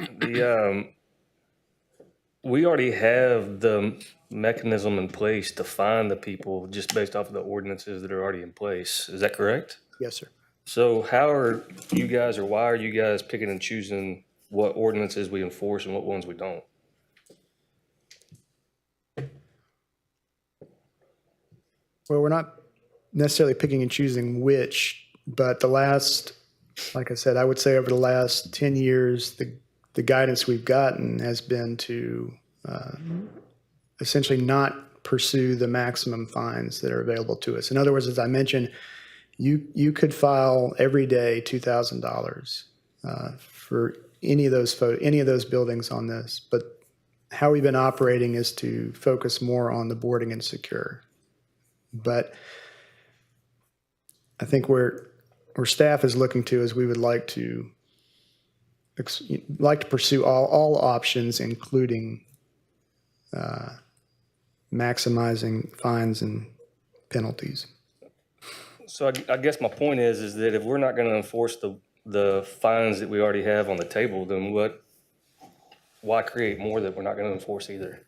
We already have the mechanism in place to find the people just based off of the ordinances that are already in place. Is that correct? Yes, sir. So how are you guys, or why are you guys picking and choosing what ordinances we enforce and what ones we don't? Well, we're not necessarily picking and choosing which, but like I said, I would say over the last 10 years, the guidance we've gotten has been to essentially not pursue the maximum fines that are available to us. In other words, as I mentioned, you could file every day $2,000 for any of those buildings on this. But how we've been operating is to focus more on the boarding and secure. But I think where staff is looking to is we would like to pursue all options, including maximizing fines and penalties. So I guess my point is that if we're not going to enforce the fines that we already have on the table, then why create more that we're not going to enforce either?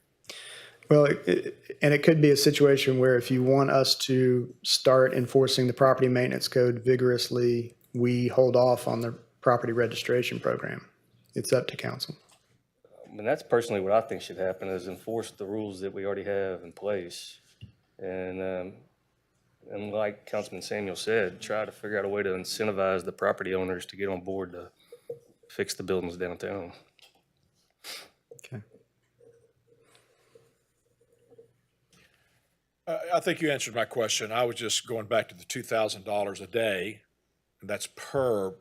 Well, it could be a situation where if you want us to start enforcing the property maintenance code vigorously, we hold off on property registration program. It's up to council. And that's personally what I think should happen, is enforce the rules that we already have in place. And like Councilman Samuel said, try to figure out a way to incentivize the property owners to get on board to fix the buildings downtown. Okay. I think you answered my question. I was just going back to the $2,000 a day, and that's per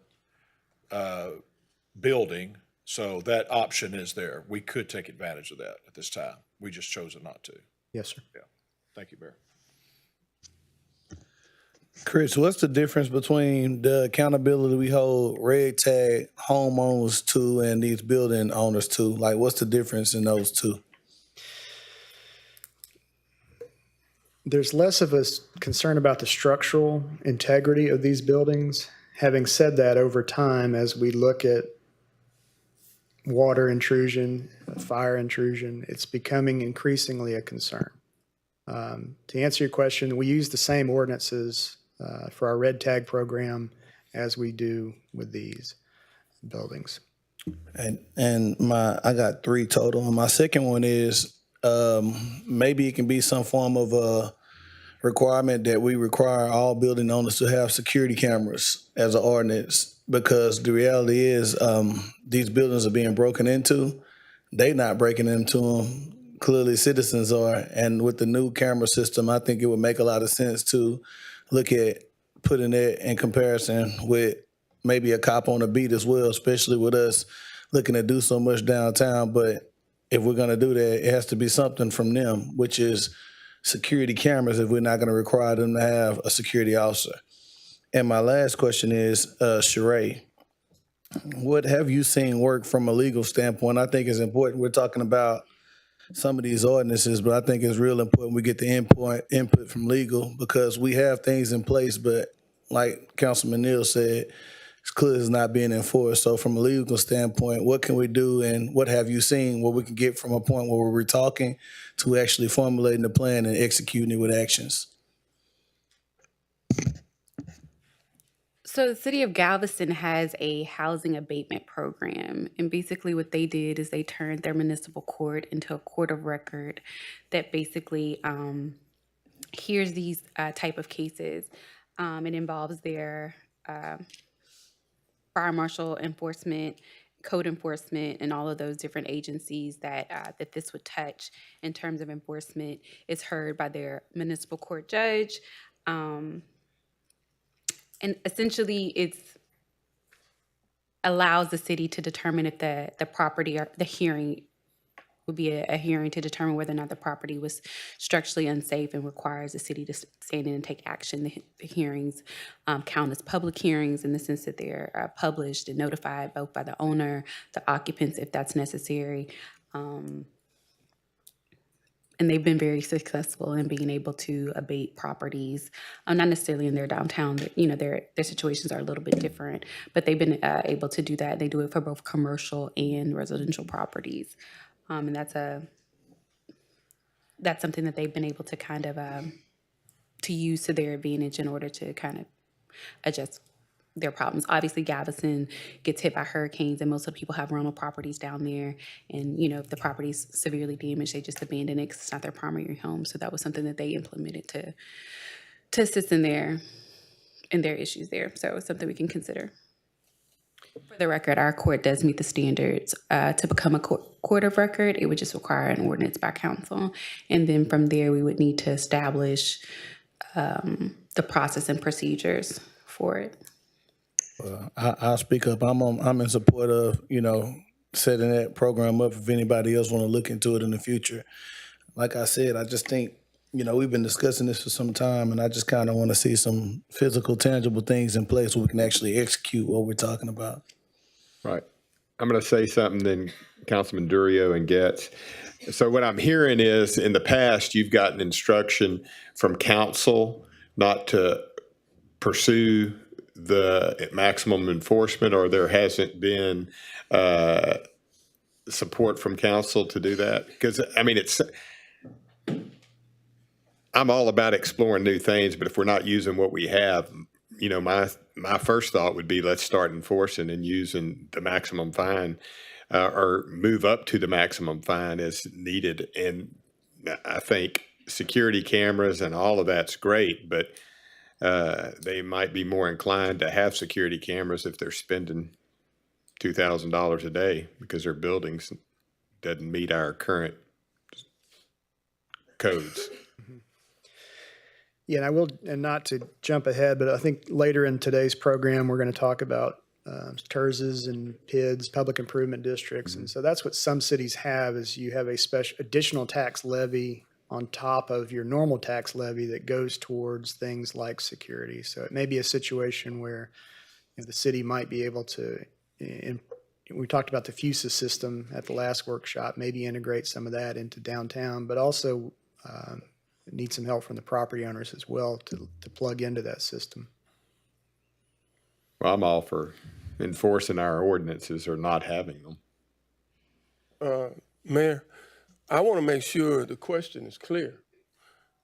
building. So that option is there. We could take advantage of that at this time. We just chose not to. Yes, sir. Yeah. Thank you, Barry. Chris, what's the difference between the accountability we hold red tag homeowners to and these building owners to? Like, what's the difference in those two? There's less of a concern about the structural integrity of these buildings. Having said that, over time, as we look at water intrusion, fire intrusion, it's becoming increasingly a concern. To answer your question, we use the same ordinances for our red tag program as we do with these buildings. And I got 3 total. And my second one is maybe it can be some form of a requirement that we require all building owners to have security cameras as an ordinance, because the reality is these buildings are being broken into. They're not breaking into them. Clearly citizens are. And with the new camera system, I think it would make a lot of sense to look at putting it in comparison with maybe a cop on the beat as well, especially with us looking to do so much downtown. But if we're going to do that, it has to be something from them, which is security cameras, if we're not going to require them to have a security officer. And my last question is, Sheree, what have you seen work from a legal standpoint? I think it's important. We're talking about some of these ordinances, but I think it's real important we get the input from legal, because we have things in place, but like Councilman Neal said, it's clear it's not being enforced. So from a legal standpoint, what can we do, and what have you seen where we can get from a point where we're talking to actually formulating the plan and executing it with actions? So the city of Galveston has a housing abatement program, and basically what they did is they turned their municipal court into a court of record that basically hears these type of cases. It involves their fire marshal enforcement, code enforcement, and all of those different agencies that that this would touch in terms of enforcement. It's heard by their municipal court judge. And essentially, it allows the city to determine if the property, or the hearing would be a hearing to determine whether or not the property was structurally unsafe, and requires the city to stand in and take action. The hearings count as public hearings in the sense that they're published and notified both by the owner, the occupants, if that's necessary. And they've been very successful in being able to abate properties, not necessarily in their downtown. You know, their situations are a little bit different, but they've been able to do that. They do it for both commercial and residential properties, and that's something that they've been able to kind of to use to their advantage in order to kind of adjust their problems. Obviously, Galveston gets hit by hurricanes, and most of the people have rental properties down there. And, you know, if the property's severely damaged, they just abandon it because it's not their primary home. So that was something that they implemented to assist in their issues there. So it's something we can consider. For the record, our court does meet the standards. To become a court of record, it would just require an ordinance by council. And then from there, we would need to establish the process and procedures for it. I'll speak up. I'm in support of, setting that program up if anybody else want to look into it in the future. Like I said, I just think, we've been discussing this for some time, and I just kind of want to see some physical, tangible things in place where we can actually execute what we're talking about. Right. I'm going to say something, then Councilman Durio and Getz. So what I'm hearing is, in the past, you've gotten instruction from council not to pursue the maximum enforcement, or there hasn't been support from council to do that? Because, I mean, I'm all about exploring new things, but if we're not using what we have, my first thought would be let's start enforcing and using the maximum fine, or move up to the maximum fine as needed. And I think security cameras and all of that's great, but they might be more inclined to have security cameras if they're spending $2,000 a day because their buildings doesn't meet our current codes. Yeah, and I will, and not to jump ahead, but I think later in today's program, we're going to talk about TERSs and PIDs, public improvement districts. And so that's what some cities have, is you have a special additional tax levy on top of your normal tax levy that goes towards things like security. So it may be a situation where the city might be able to, we talked about the FUSA system at the last workshop, maybe integrate some of that into downtown, but also need some help from the property owners as well to plug into that system. Well, I'm all for enforcing our ordinances or not having them. Mayor, I want to make sure the question is clear.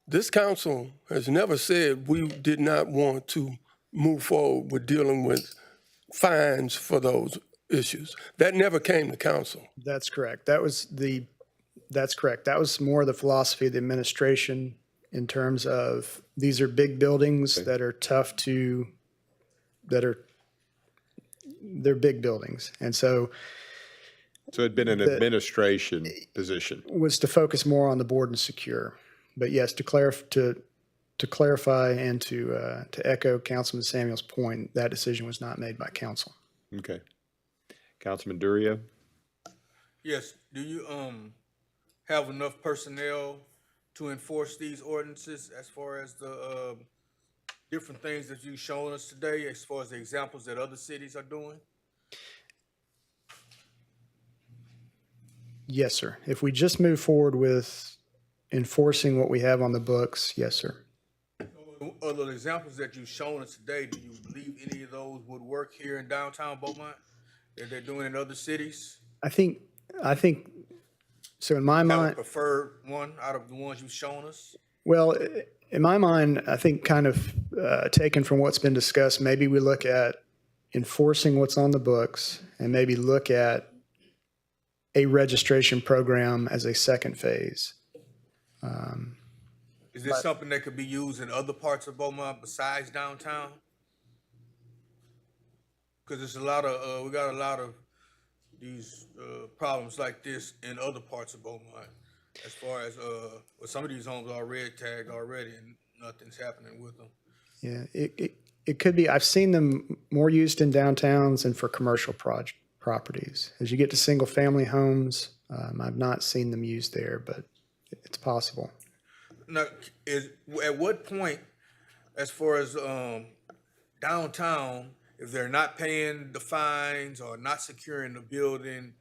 This council has never said we did not want to move forward with dealing with fines for those issues. That never came to council. That's correct. That's correct. That was more the philosophy of the administration in terms of these are big buildings that are tough to, they're big buildings. And so it'd been an administration position. Was to focus more on the board and secure. But yes, to clarify and to echo Councilman Samuel's point, that decision was not made by council. Okay. Councilman Durio? Yes, do you have enough personnel to enforce these ordinances as far as the different things that you've shown us today, as far as the examples that other cities are doing? Yes, sir. If we just move forward with enforcing what we have on the books, yes, sir. Other examples that you've shown us today, do you believe any of those would work here in downtown Beaumont that they're doing in other cities? I think so. In my Have a mind, preferred one out of the ones you've shown us? well, in my mind, I think kind of taken from what's been discussed, maybe we look at enforcing what's on the books and maybe look at a registration program as a second phase. Is this something that could be used in other parts of Beaumont besides downtown? Because there's we got a lot of these problems like this in other parts of Beaumont. As far as some of these homes are red tagged already and nothing's happening with them. Yeah, it could be. I've seen them more used in downtowns and for commercial properties. As you get to single family homes, I've not seen them used there, but it's possible. Now, at what point, as far as downtown, if they're not paying the fines or not securing the building,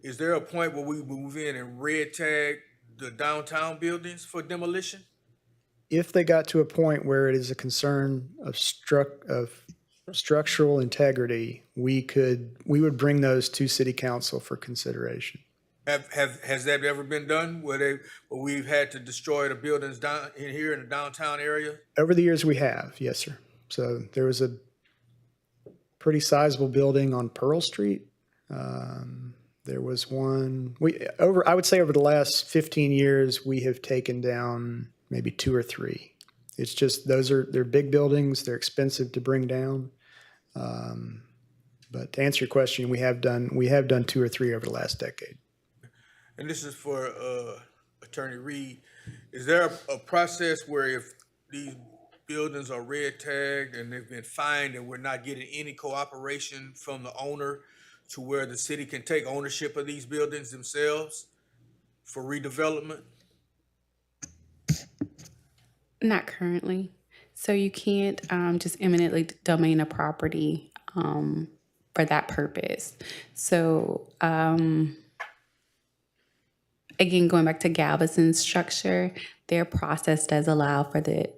is there a point where we move in and red tag the downtown buildings for demolition? If they got to a point where it is a concern of structural integrity, we would bring those to city council for consideration. Has that ever been done where we've had to destroy the buildings down in here in the downtown area? Over the years we have, yes, sir. So there was a pretty sizable building on Pearl Street. There was one, I would say over the last 15 years, we have taken down maybe 2 or 3. It's just, they're big buildings. They're expensive to bring down. But to answer your question, we have done 2 or 3 over the last decade. And this is for Attorney Reed. Is there a process where if these buildings are red tagged and they've been fined and we're not getting any cooperation from the owner to where the city can take ownership of these buildings themselves for redevelopment? Not currently. So you can't just eminently domain a property for that purpose. So again, going back to Galveston's structure, their process does allow for the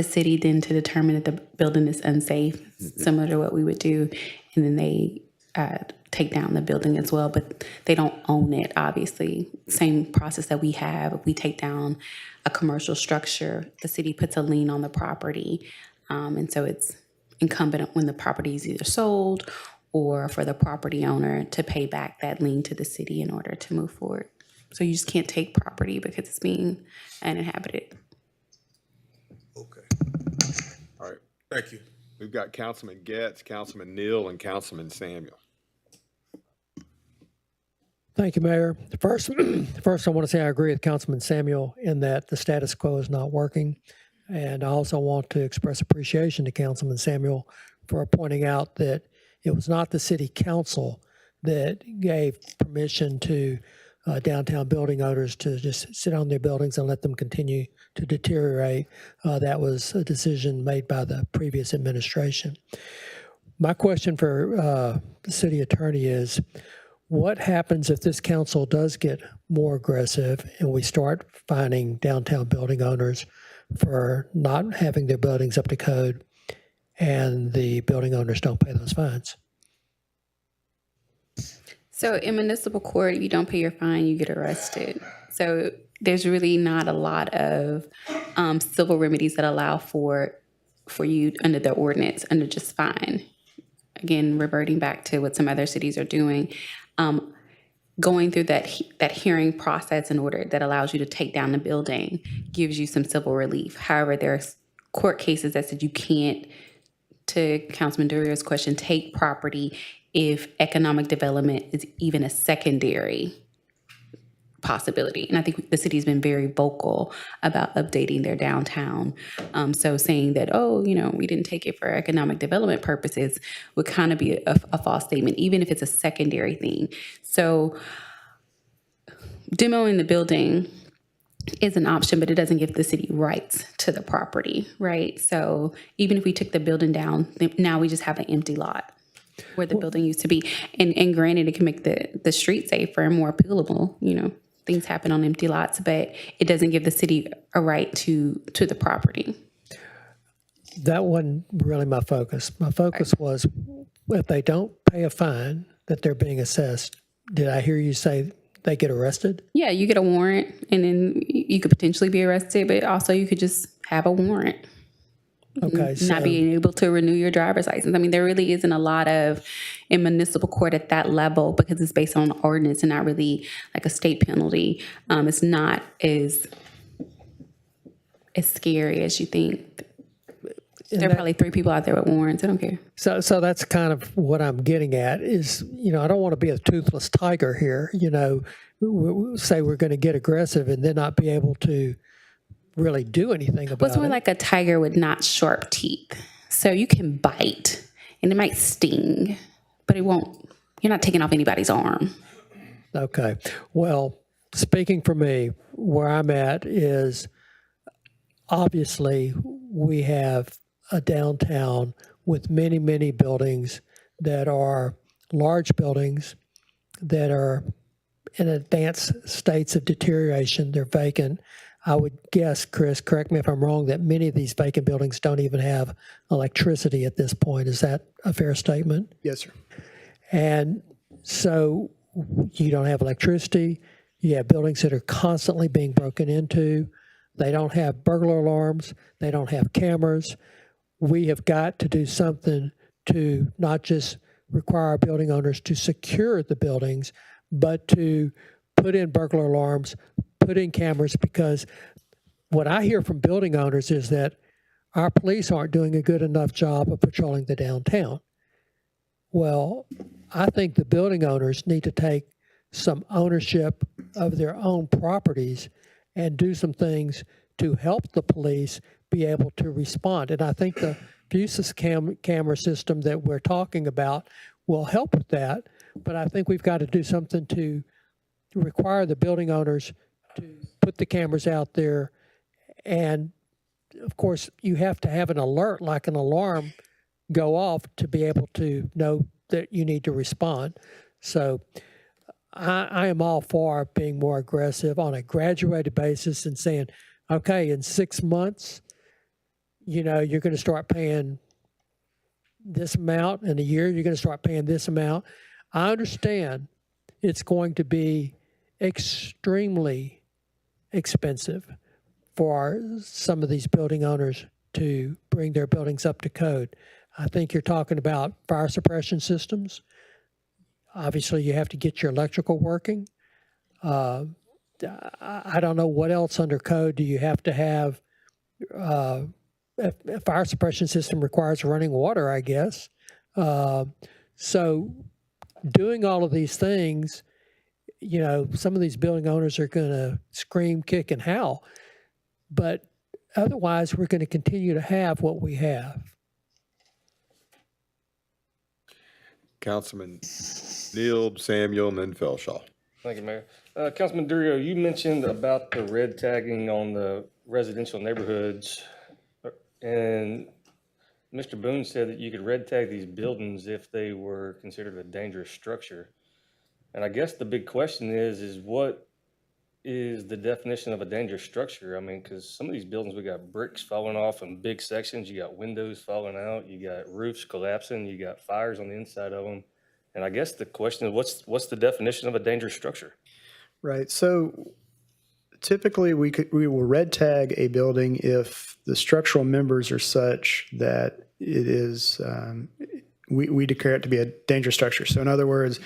city then to determine if the building is unsafe, similar to what we would do, and then they take down the building as well, but they don't own it, obviously. Same process that we have. If we take down a commercial structure, the city puts a lien on the property. And so it's incumbent when the property is either sold or for the property owner to pay back that lien to the city in order to move forward. So you just can't take property because it's being uninhabited. Okay, All right. thank you. We've got Councilman Getz, Councilman Neal, and Councilman Samuel. Thank you, Mayor. First, I want to say I agree with Councilman Samuel in that the status quo is not working. And I also want to express appreciation to Councilman Samuel for pointing out that it was not the city council that gave permission to downtown building owners to just sit on their buildings and let them continue to deteriorate. That was a decision made by the previous administration. My question for the city attorney is, what happens if this council does get more aggressive and we start fining downtown building owners for not having their buildings up to code and the building owners don't pay those fines? So in municipal court, if you don't pay your fine, you get arrested. So there's really not a lot of civil remedies that allow for you under the ordinance, under just fine. Again, reverting back to what some other cities are doing, going through that hearing process in order that allows you to take down the building gives you some civil relief. However, there's court cases that said you can't, to Councilman Durio's question, take property if economic development is even a secondary possibility. And I think the city's been very vocal about updating their downtown. So saying that, we didn't take it for economic development purposes would kind of be a false statement, even if it's a secondary thing. So demoing the building is an option, but it doesn't give the city rights to the property, right? So even if we took the building down, now we just have an empty lot where the building used to be. And granted, it can make the street safer and more appealable, things happen on empty lots, but it doesn't give the city a right to the property. That wasn't really my focus. My focus was if they don't pay a fine that they're being assessed, did I hear you say they get arrested? Yeah, you get a warrant and then you could potentially be arrested, but also you could just have a warrant. Okay, Not being able to renew your driver's license. I mean, there really isn't a lot of in municipal court at that level because it's based on ordinance and not really like a state penalty. It's not as scary as you think. There are probably 3 people out there with warrants. I don't care. So that's kind of what I'm getting at is, I don't want to be a toothless tiger here, say we're going to get aggressive and then not be able to really do anything about it. It's more like a tiger with not sharp teeth. So you can bite and it might sting, but it won't, you're not taking off anybody's arm. Okay. Well, speaking for me, where I'm at is obviously we have a downtown with many, many buildings that are large buildings that are in advanced states of deterioration. They're vacant. I would guess, Chris, correct me if I'm wrong, that many of these vacant buildings don't even have electricity at this point. Is that a fair statement? Yes, sir. And so you don't have electricity. You have buildings that are constantly being broken into. They don't have burglar alarms. They don't have cameras. We have got to do something to not just require building owners to secure the buildings, but to put in burglar alarms, put in cameras, because what I hear from building owners is that our police aren't doing a good enough job of patrolling the downtown. Well, I think the building owners need to take some ownership of their own properties and do some things to help the police be able to respond. And I think the Fusus camera system that we're talking about will help with that, but I think we've got to do something to require the building owners to put the cameras out there. And of course, you have to have an alert, like an alarm, go off to be able to know that you need to respond. So I am all for being more aggressive on a graduated basis and saying, okay, in 6 months, you're going to start paying this amount. In a year, you're going to start paying this amount. I understand it's going to be extremely expensive for some of these building owners to bring their buildings up to code. I think you're talking about fire suppression systems. Obviously, you have to get your electrical working. I don't know what else under code do you have to have. A fire suppression system requires running water, I guess. So doing all of these things, you know, some of these building owners are going to scream, kick, and howl. But otherwise, we're going to continue to have what we have. Councilman Neal, Samuel, and then Felshaw. Thank you, Mayor. Councilman Durio, you mentioned about the red tagging on the residential neighborhoods. And Mr. Boone said that you could red tag these buildings if they were considered a dangerous structure. And I guess the big question is what is the definition of a dangerous structure? I mean, because some of these buildings, we got bricks falling off in big sections, you got windows falling out, you got roofs collapsing, you got fires on the inside of them. And I guess the question is, what's the definition of a dangerous structure? Right. So typically we will red tag a building if the structural members are such that it is, we declare it to be a dangerous structure. So in other words,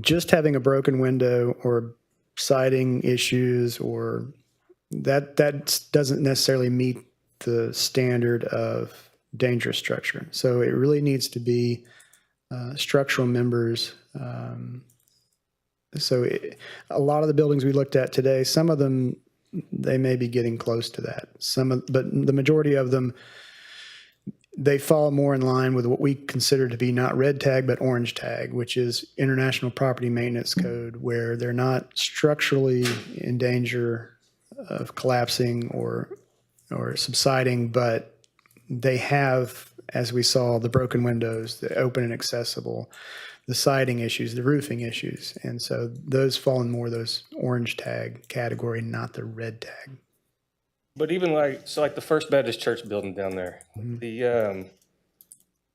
just having a broken window or siding issues or that doesn't necessarily meet the standard of dangerous structure. So it really needs to be structural members. A lot of the buildings we looked at today, some of them, they may be getting close to that. But the majority of them, they fall more in line with what we consider to be not red tag, but orange tag, which is International Property Maintenance Code, where they're not structurally in danger of collapsing or subsiding, but they have, as we saw, the broken windows, the open and accessible, the siding issues, the roofing issues. And so those fall in more of those orange tag category, not the red tag. But even like the First Baptist Church building down there,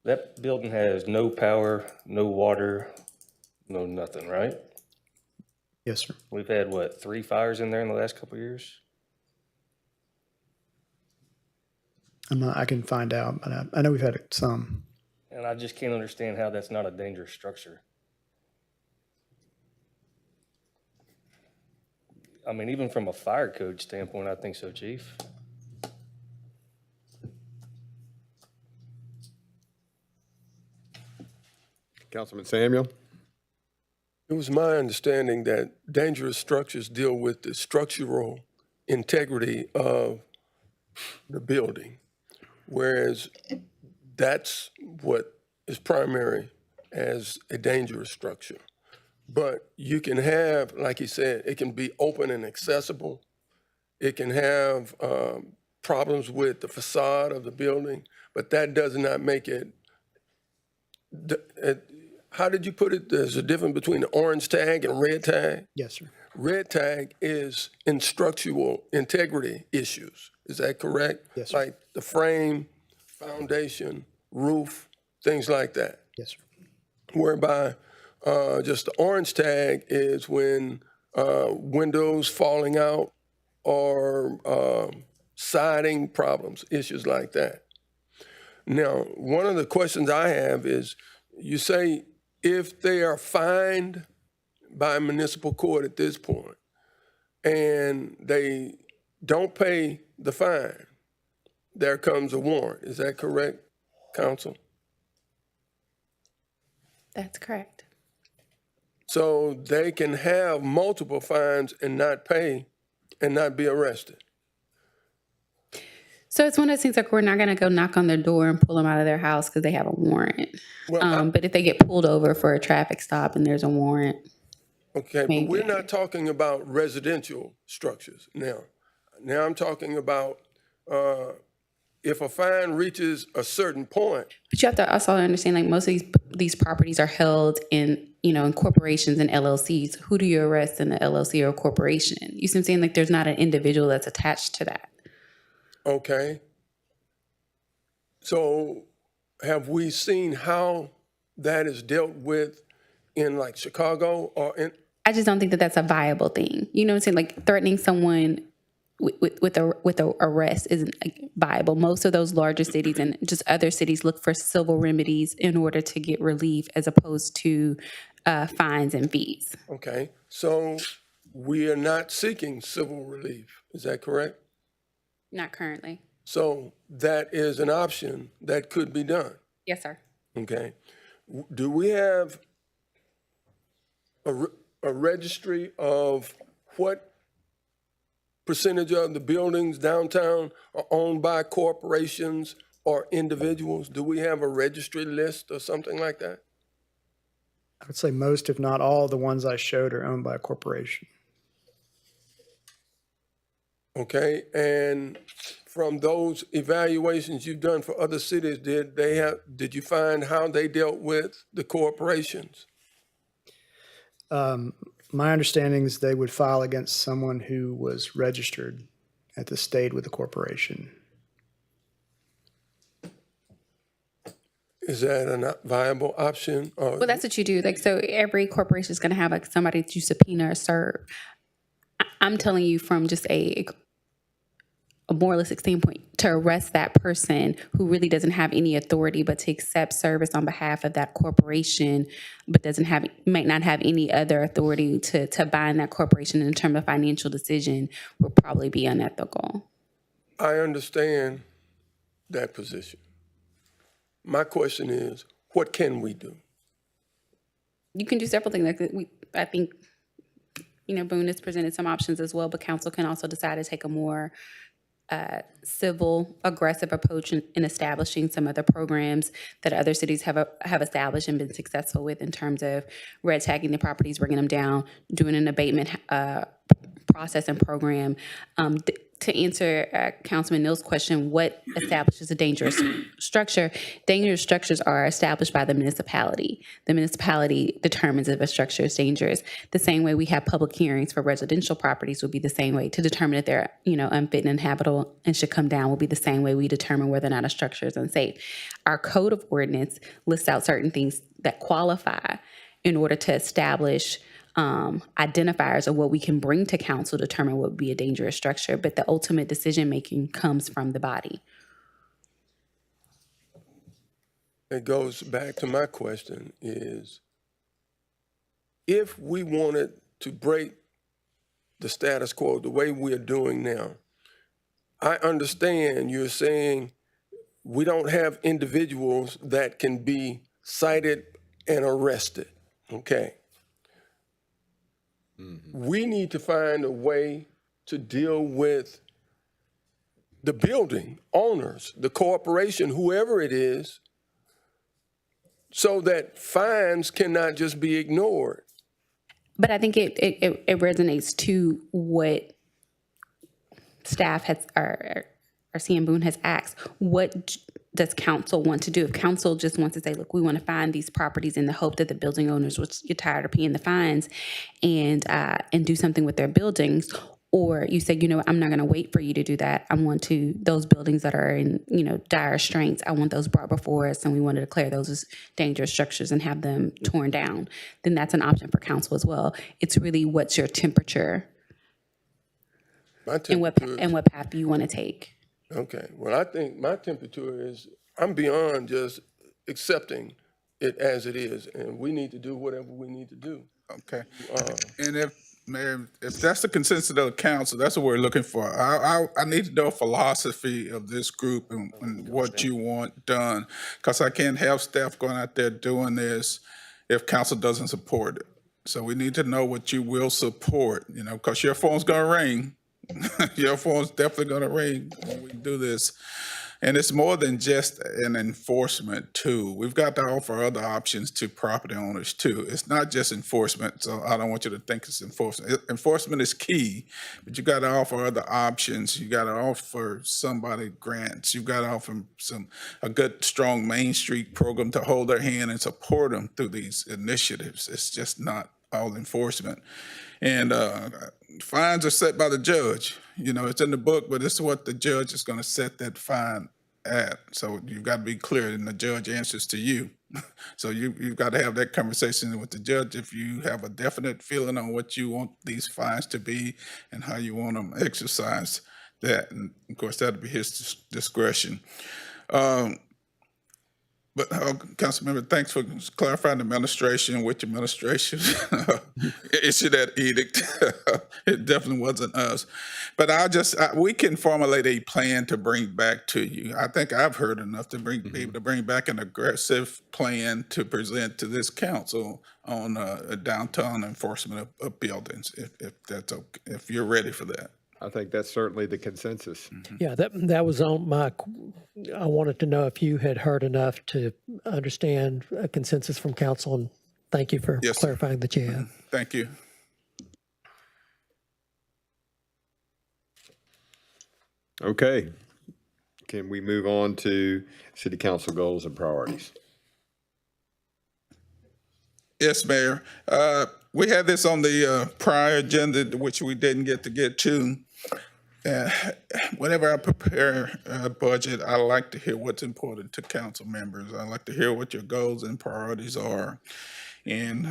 that building has no power, no water, no nothing, right? Yes, sir. We've had, 3 fires in there in the last couple of years? I can find out, but I know we've had some. And I just can't understand how that's not a dangerous structure. I mean, even from a fire code standpoint, I think so, Chief. Councilman Samuel? It was my understanding that dangerous structures deal with the structural integrity of the building, whereas that's what is primary as a dangerous structure. But you can have, like he said, it can be open and accessible. It can have problems with the facade of the building, but that does not make it, how did you put it? There's a difference between the orange tag and red tag? Yes, sir. Red tag is in structural integrity issues. Is that correct? Yes, sir. Like the frame, foundation, roof, things like that. Yes, sir. Whereby just the orange tag is when windows falling out or siding problems, issues like that. Now, one of the questions I have is, you say if they are fined by municipal court at this point and they don't pay the fine, there comes a warrant. Is that correct, counsel? That's correct. So they can have multiple fines and not pay and not be arrested. So it's one of those things like we're not going to go knock on their door and pull them out of their house because they have a warrant. Well, but if they get pulled over for a traffic stop and there's a warrant. Okay, maybe. but we're not talking about residential structures now. Now I'm talking about if a fine reaches a certain point. But you have to also understand, like, most of these properties are held in, in corporations and LLCs. Who do you arrest in the LLC or corporation? You see what I'm saying? Like, there's not an individual that's attached to that. Okay. So have we seen how that is dealt with in like Chicago or in? I just don't think that that's a viable thing. You know what I'm saying? Like threatening someone with a arrest isn't viable. Most of those larger cities and just other cities look for civil remedies in order to get relief, as opposed to fines and fees. Okay, so we are not seeking civil relief, is that correct? Not currently. So that is an option that could be done, Yes, sir. okay? Do we have a registry of what percentage of the buildings downtown are owned by corporations or individuals? Do we have a registry list or something like that? I would say most, if not all, the ones I showed are owned by a corporation. Okay, and from those evaluations you've done for other cities, did you find how they dealt with the corporations? My understanding is they would file against someone who was registered at the state with the corporation. Is that a not viable option? Or Well, that's what you do. Like, so every corporation is going to have like somebody that you subpoena or serve. I'm telling you from just a moralistic standpoint, to arrest that person who really doesn't have any authority but to accept service on behalf of that corporation, but might not have any other authority to bind that corporation in terms of financial decision, would probably be unethical. I understand that position. My question is, what can we do? You can do several things. I think, Boone has presented some options as well, but council can also decide to take a more civil, aggressive approach in establishing some other programs that other cities have established and been successful with, in terms of red tagging the properties, bringing them down, doing an abatement process and program. To answer Councilman Neal's question, what establishes a dangerous structure? Dangerous structures are established by the municipality. The municipality determines if a structure is dangerous. The same way we have public hearings for residential properties would be the same way to determine if they're, unfit and inhabitable and should come down, will be the same way we determine whether or not a structure is unsafe. Our code of ordinance lists out certain things that qualify in order to establish identifiers of what we can bring to council to determine what would be a dangerous structure, but the ultimate decision-making comes from the body. It goes back to my question is, if we wanted to break the status quo the way we're doing now, I understand you're saying we don't have individuals that can be cited and arrested, okay? We need to find a way to deal with the building owners, the corporation, whoever it is, so that fines cannot just be ignored. But I think it resonates to what staff our CM Boone has asked. What does council want to do? If council just wants to say, look, we want to find these properties in the hope that the building owners will get tired of paying the fines and do something with their buildings, or you say, I'm not going to wait for you to do that. I want those buildings that are in, dire straits, I want those brought before us, and we want to declare those as dangerous structures and have them torn down. Then that's an option for council as well. It's really what's your temperature and what path you want to take. Okay, well, I think my temperature is, I'm beyond just accepting it as it is, and we need to do whatever we need to do. Okay. And Mayor, if that's the consensus of the council, that's what we're looking for. I need to know philosophy of this group and what you want done, because I can't have staff going out there doing this if council doesn't support it. So we need to know what you will support, because your phone's gonna ring. Your phone's definitely gonna ring when we do this. And it's more than just an enforcement too. We've got to offer other options to property owners too. It's not just enforcement, so I don't want you to think it's enforcement. Enforcement is key, but you got to offer other options. You got to offer somebody grants. You got to offer a good, strong Main Street program to hold their hand and support them through these initiatives. It's just not all enforcement. And fines are set by the judge. It's in the book, but it's what the judge is going to set that fine at. So you've got to be clear, and the judge answers to you. So you've got to have that conversation with the judge if you have a definite feeling on what you want these fines to be and how you want them exercised. That, and of course, that'll be his discretion. But Councilmember, thanks for clarifying the administration, which administration issued that edict. It definitely wasn't us. But we can formulate a plan to bring back to you. I think I've heard enough to be able to bring back an aggressive plan to present to this council on a downtown enforcement of buildings, if that's okay, if you're ready for that. I think that's certainly the consensus. Yeah, that was on my, I wanted to know if you had heard enough to understand a consensus from council, and thank you for Yes, sir. clarifying that you have. Thank you. Okay. Can we move on to city council goals and priorities? Yes, Mayor. We had this on the prior agenda, which we didn't get to. Whenever I prepare a budget, I like to hear what's important to council members. I like to hear what your goals and priorities are. And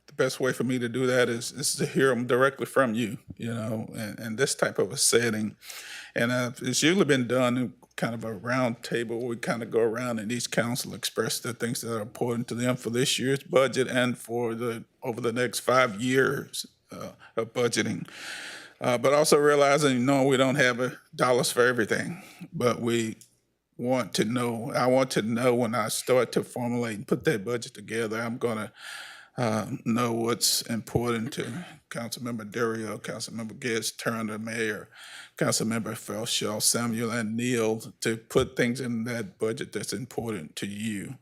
the best way for me to do that is to hear them directly from you, and this type of a setting. And it's usually been done in kind of a round table. We kind of go around and each council express the things that are important to them for this year's budget and for over the next 5 years of budgeting. But also realizing, we don't have dollars for everything, but we want to know. I want to know when I start to formulate and put that budget together, I'm going to know what's important to Councilmember Durio, Councilmember Getz, Turner, Mayor, Councilmember Felshaw, Samuel, and Neal, to put things in that budget that's important to you,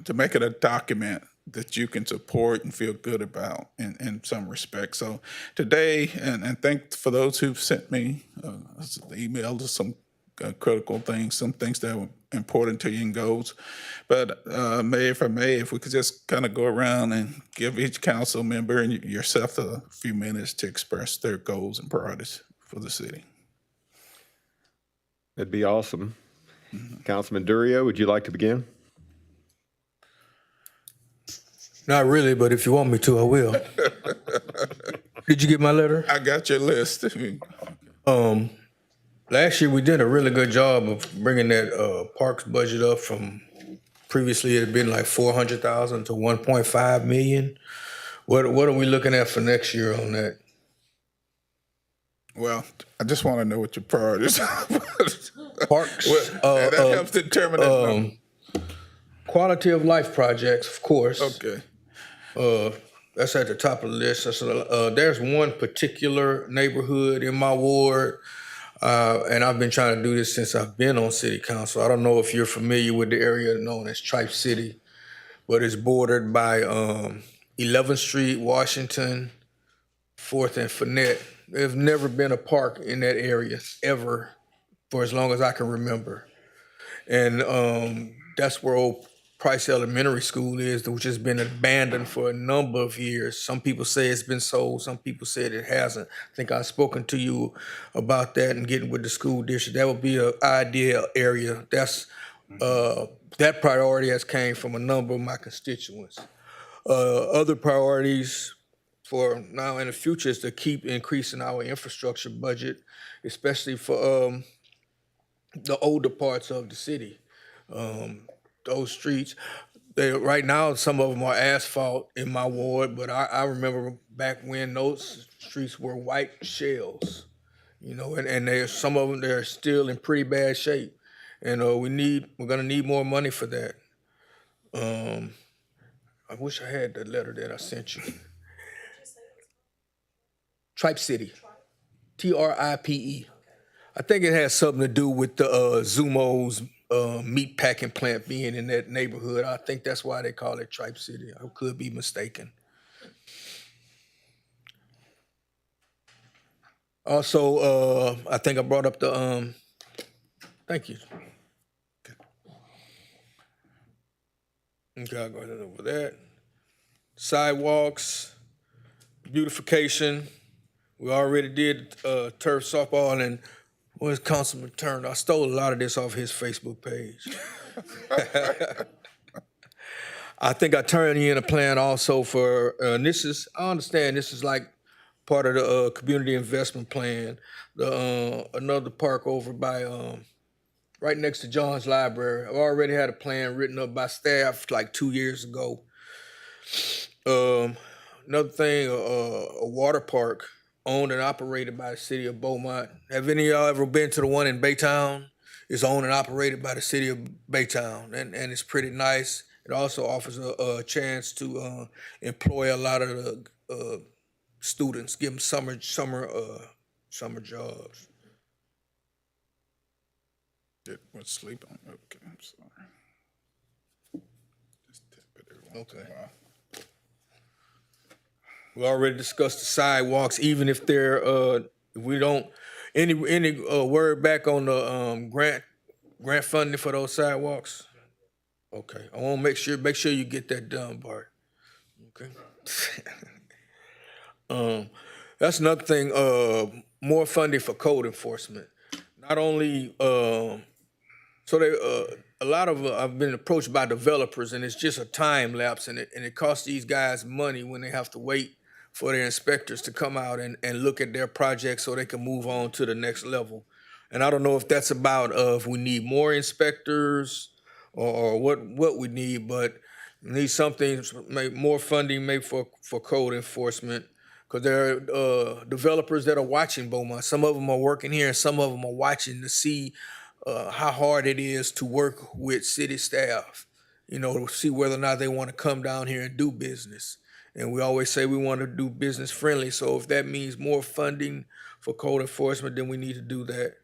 to make it a document that you can support and feel good about in some respects. So today, and thank for those who've sent me emails of some critical things, some things that were important to you in goals. But Mayor, if we could just kind of go around and give each council member and yourself a few minutes to express their goals and priorities for the city. That'd be awesome. Councilman Durio, would you like to begin? Not really, but if you want me to, I will. Did you get my letter? I got your list. Last year we did a really good job of bringing that parks budget up from previously it had been like 400,000 to 1.5 million. What are we looking at for next year on that? Well, I just want to know what your priorities are. Parks. That helps determine that. Quality of life projects, of course. Okay. That's at the top of the list. There's one particular neighborhood in my ward, and I've been trying to do this since I've been on city council. I don't know if you're familiar with the area known as Tripe City, but it's bordered by 11th Street, Washington, 4th and Fournette. There's never been a park in that area ever for as long as I can remember. And that's where old Price Elementary School is, which has been abandoned for a number of years. Some people say it's been sold. Some people said it hasn't. I think I've spoken to you about that and getting with the school district. That would be an ideal area. That's that priority has came from a number of my constituents. Other priorities for now and the future is to keep increasing our infrastructure budget, especially for the older parts of the city. Those streets, right now, some of them are asphalt in my ward, but I remember back when those streets were white shells, and there's some of them, they're still in pretty bad shape. And we're gonna need more money for that. I wish I had the letter that I sent you. Tripe City, TRIPE. I think it has something to do with the Zumo's meat packing plant being in that neighborhood. I think that's why they call it Tripe City. I could be mistaken. Also, I think I brought up the, thank you. Okay, I'll go ahead over that. Sidewalks, beautification. We already did turf softball, and where's Councilman Turner? I stole a lot of this off his Facebook page. I think I turned in a plan also for, and I understand this is like part of the community investment plan. Another park over by, right next to John's Library. I've already had a plan written up by staff like 2 years ago. Another thing, a water park owned and operated by the city of Beaumont. Have any of y'all ever been to the one in Baytown? It's owned and operated by the city of Baytown, and it's pretty nice. It also offers a chance to employ a lot of the students, give them summer jobs. It was sleep on. Okay, I'm sorry. Just tap it every once in a Okay. while. We already discussed the sidewalks, even if they're if we don't any word back on the grant funding for those sidewalks. Okay, I want to make sure you get that done, Bart. Okay. That's another thing. More funding for code enforcement. Not only so they a lot of I've been approached by developers, and it's just a time lapse, and it costs these guys money when they have to wait for their inspectors to come out and look at their project so they can move on to the next level. And I don't know if that's about if we need more inspectors or what we need, but we need something, more funding maybe for code enforcement, because there are developers that are watching Beaumont. Some of them are working here, and some of them are watching to see how hard it is to work with city staff, to see whether or not they want to come down here and do business. And we always say we want to do business friendly. So if that means more funding for code enforcement, then we need to do that.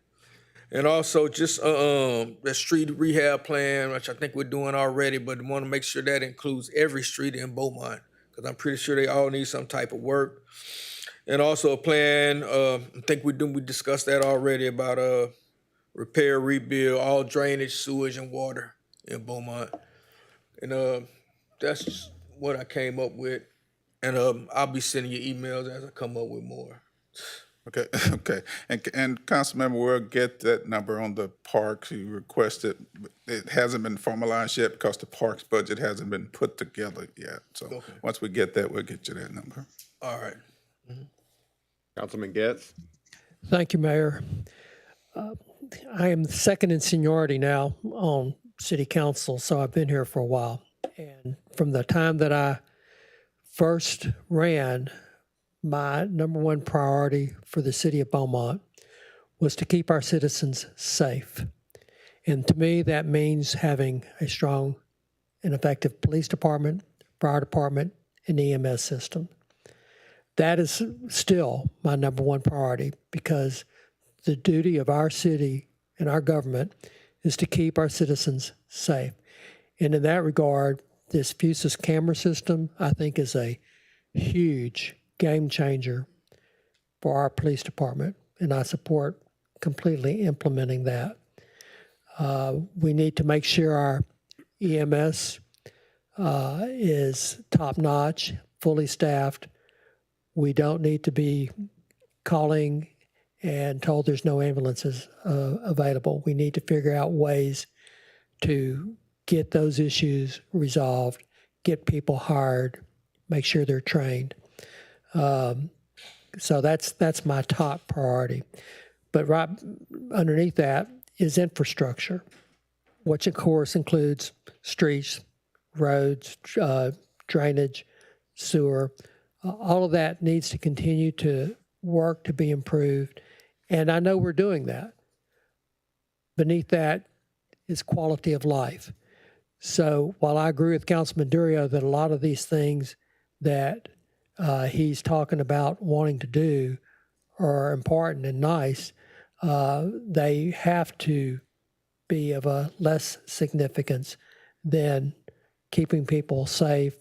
And also just the street rehab plan, which I think we're doing already, but want to make sure that includes every street in Beaumont, because I'm pretty sure they all need some type of work. And also a plan, I think we discussed that already, about repair, rebuild, all drainage, sewage, and water in Beaumont. And that's just what I came up with. And I'll be sending you emails as I come up with more. Okay, okay. And Councilmember, we'll get that number on the parks you requested. It hasn't been formalized yet because the parks budget hasn't been put together yet. So Okay. once we get that, we'll get you that number. All right. Councilman Getz? Thank you, Mayor. I am second in seniority now on city council, so I've been here for a while. And from the time that I first ran, my number one priority for the city of Beaumont was to keep our citizens safe. And to me, that means having a strong and effective police department, fire department, and EMS system. That is still my number one priority, because the duty of our city and our government is to keep our citizens safe. And in that regard, this Fusus camera system, I think, is a huge game changer for our police department, and I support completely implementing that. We need to make sure our EMS is top-notch, fully staffed. We don't need to be calling and told there's no ambulances available. We need to figure out ways to get those issues resolved, get people hired, make sure they're trained. So that's my top priority. But right underneath that is infrastructure, which of course includes streets, roads, drainage, sewer. All of that needs to continue to work to be improved. And I know we're doing that. Beneath that is quality of life. So while I agree with Councilman Durio that a lot of these things that he's talking about wanting to do are important and nice, they have to be of a less significance than keeping people safe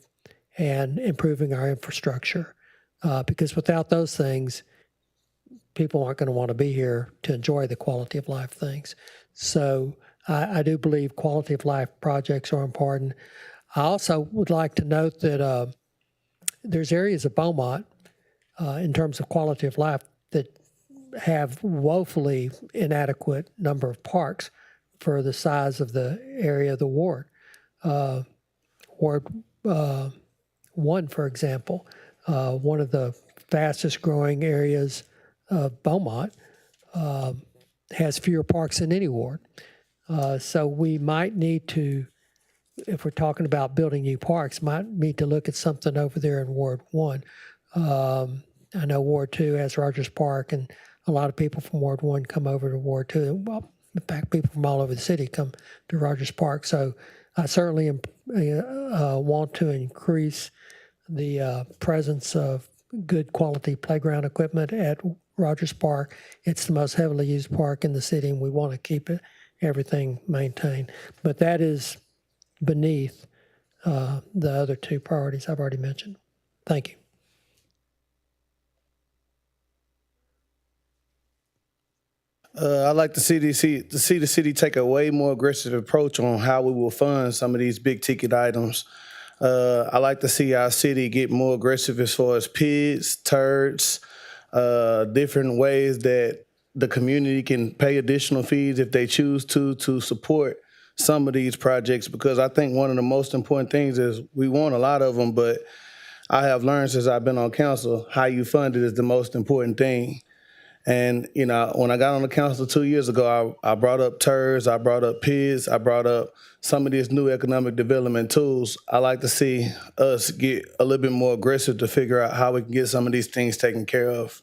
and improving our infrastructure. Because without those things, people aren't going to want to be here to enjoy the quality of life things. So I do believe quality of life projects are important. I also would like to note that there's areas of Beaumont in terms of quality of life that have woefully inadequate number of parks for the size of the area of the ward. Ward 1, for example, one of the fastest growing areas of Beaumont, has fewer parks than any ward. So we might need to, if we're talking about building new parks, might need to look at something over there in Ward 1. I know Ward 2 has Rogers Park, and a lot of people from Ward 1 come over to Ward 2. Well, in fact, people from all over the city come to Rogers Park. So I certainly want to increase the presence of good quality playground equipment at Rogers Park. It's the most heavily used park in the city, and we want to keep everything maintained. But that is beneath the other two priorities I've already mentioned. Thank you. I'd like to see the city take a way more aggressive approach on how we will fund some of these big ticket items. I like to see our city get more aggressive as far as PIDs, TERDs, different ways that the community can pay additional fees if they choose to support some of these projects, because I think one of the most important things is we want a lot of them, but I have learned since I've been on council, how you fund it is the most important thing. And, you know, when I got on the council 2 years ago, I brought up TERS, I brought up PIDs, I brought up some of these new economic development tools. I like to see us get a little bit more aggressive to figure out how we can get some of these things taken care of.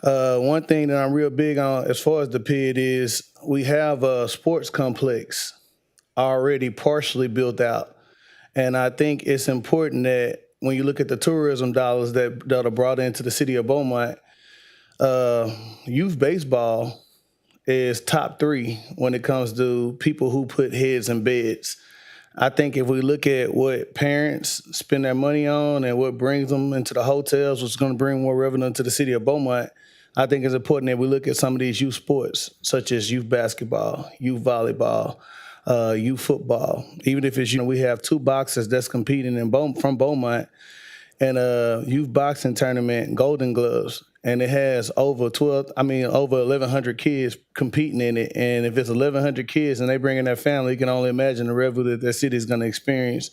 One thing that I'm real big on as far as the PID is we have a sports complex already partially built out. And I think it's important that when you look at the tourism dollars that are brought into the city of Beaumont, youth baseball is top 3 when it comes to people who put heads in beds. I think if we look at what parents spend their money on and what brings them into the hotels, what's going to bring more revenue into the city of Beaumont, I think it's important that we look at some of these youth sports, such as youth basketball, youth volleyball, youth football. Even if it's, we have 2 boxers that's competing from Beaumont in a youth boxing tournament, Golden Gloves. And it has over 1,100 kids competing in it. And if it's 1,100 kids and they bring in their family, you can only imagine the revenue that their city is going to experience.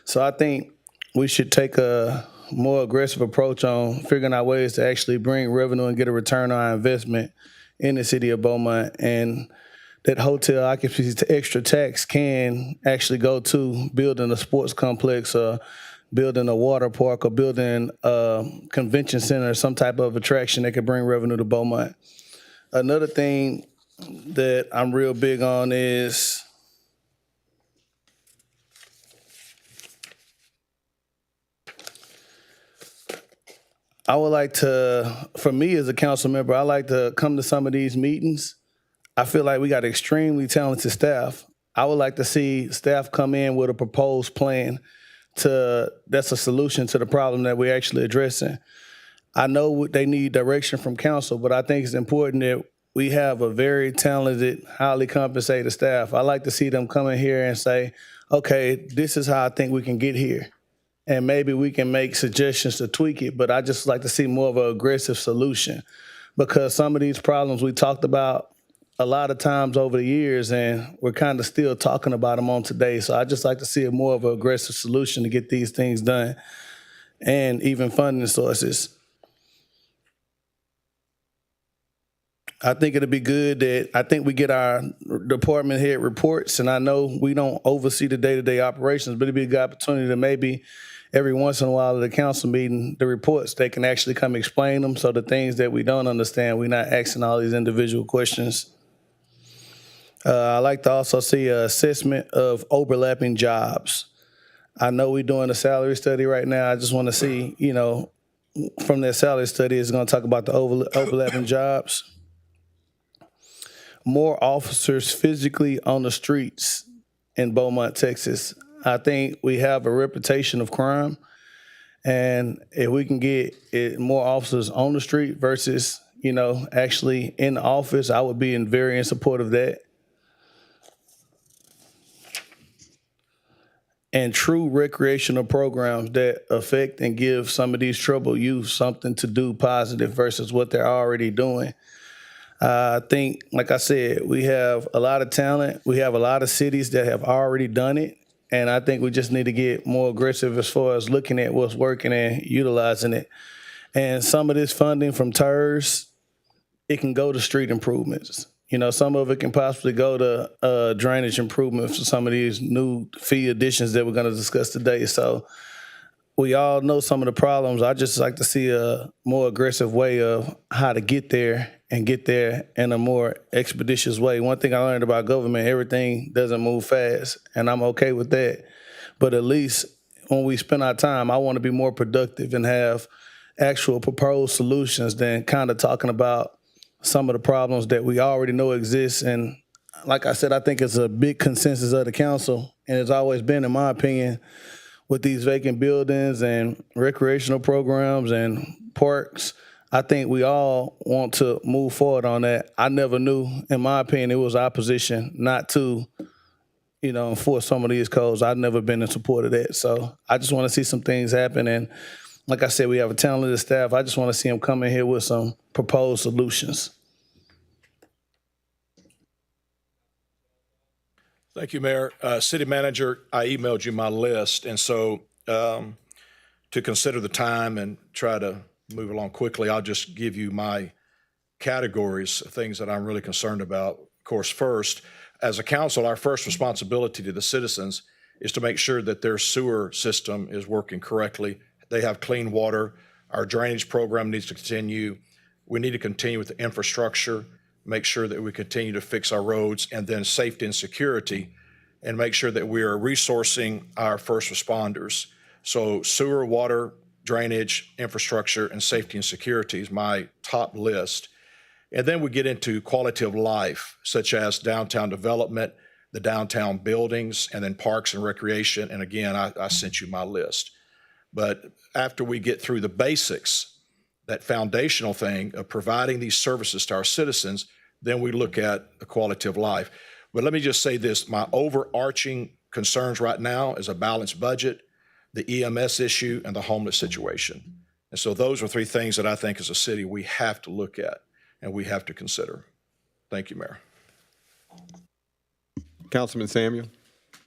So I think we should take a more aggressive approach on figuring out ways to actually bring revenue and get a return on our investment in the city of Beaumont. And that hotel occupancy extra tax can actually go to building a sports complex, building a water park, or building a convention center, some type of attraction that could bring revenue to Beaumont. Another thing that I'm real big on is I would like to, for me as a council member, I like to come to some of these meetings. I feel like we got extremely talented staff. I would like to see staff come in with a proposed plan that's a solution to the problem that we're actually addressing. I know they need direction from council, but I think it's important that we have a very talented, highly compensated staff. I like to see them come in here and say, okay, this is how I think we can get here. And maybe we can make suggestions to tweak it, but I just like to see more of an aggressive solution, because some of these problems we talked about a lot of times over the years, and we're kind of still talking about them on today. So I just like to see a more of an aggressive solution to get these things done, and even funding sources. I think it'd be good that I think we get our department head reports, and I know we don't oversee the day-to-day operations, but it'd be a good opportunity to maybe every once in a while at a council meeting, the reports, they can actually come explain them, so the things that we don't understand, we're not asking all these individual questions. I like to also see an assessment of overlapping jobs. I know we're doing a salary study right now. I just want to see, from that salary study, it's going to talk about the overlapping jobs. More officers physically on the streets in Beaumont, Texas. I think we have a reputation of crime, and if we can get more officers on the street versus, actually in the office, I would be very in support of that. And true recreational programs that affect and give some of these troubled youth something to do positive versus what they're already doing. I think, like I said, we have a lot of talent. We have a lot of cities that have already done it, And I think we just need to get more aggressive as far as looking at what's working and utilizing it. And some of this funding from TERS, it can go to street improvements. You know, some of it can possibly go to drainage improvements for some of these new fee additions that we're going to discuss today. So we all know some of the problems. I just like to see a more aggressive way of how to get there and get there in a more expeditious way. One thing I learned about government, everything doesn't move fast, and I'm okay with that. But at least when we spend our time, I want to be more productive and have actual proposed solutions than kind of talking about some of the problems that we already know exist. And like I said, I think it's a big consensus of the council, and it's always been, in my opinion, with these vacant buildings and recreational programs and parks. I think we all want to move forward on that. I never knew, in my opinion, it was our position not to, enforce some of these codes. I've never been in support of that. So I just want to see some things happen. And like I said, we have a talented staff. I just want to see them come in here with some proposed solutions. Thank you, Mayor. City Manager, I emailed you my list, and so to consider the time and try to move along quickly, I'll just give you my categories of things that I'm really concerned about. Of course, first, as a council, our first responsibility to the citizens is to make sure that their sewer system is working correctly. They have clean water. Our drainage program needs to continue. We need to continue with the infrastructure, make sure that we continue to fix our roads, and then safety and security, and make sure that we are resourcing our first responders. So sewer, water, drainage, infrastructure, and safety and security is my top list. And then we get into quality of life, such as downtown development, the downtown buildings, and then parks and recreation. And again, I sent you my list. But after we get through the basics, that foundational thing of providing these services to our citizens, then we look at the quality of life. But let me just say this, my overarching concerns right now is a balanced budget, the EMS issue, and the homeless situation. And so those are three things that I think as a city we have to look at and we have to consider. Thank you, Mayor. Councilman Samuel.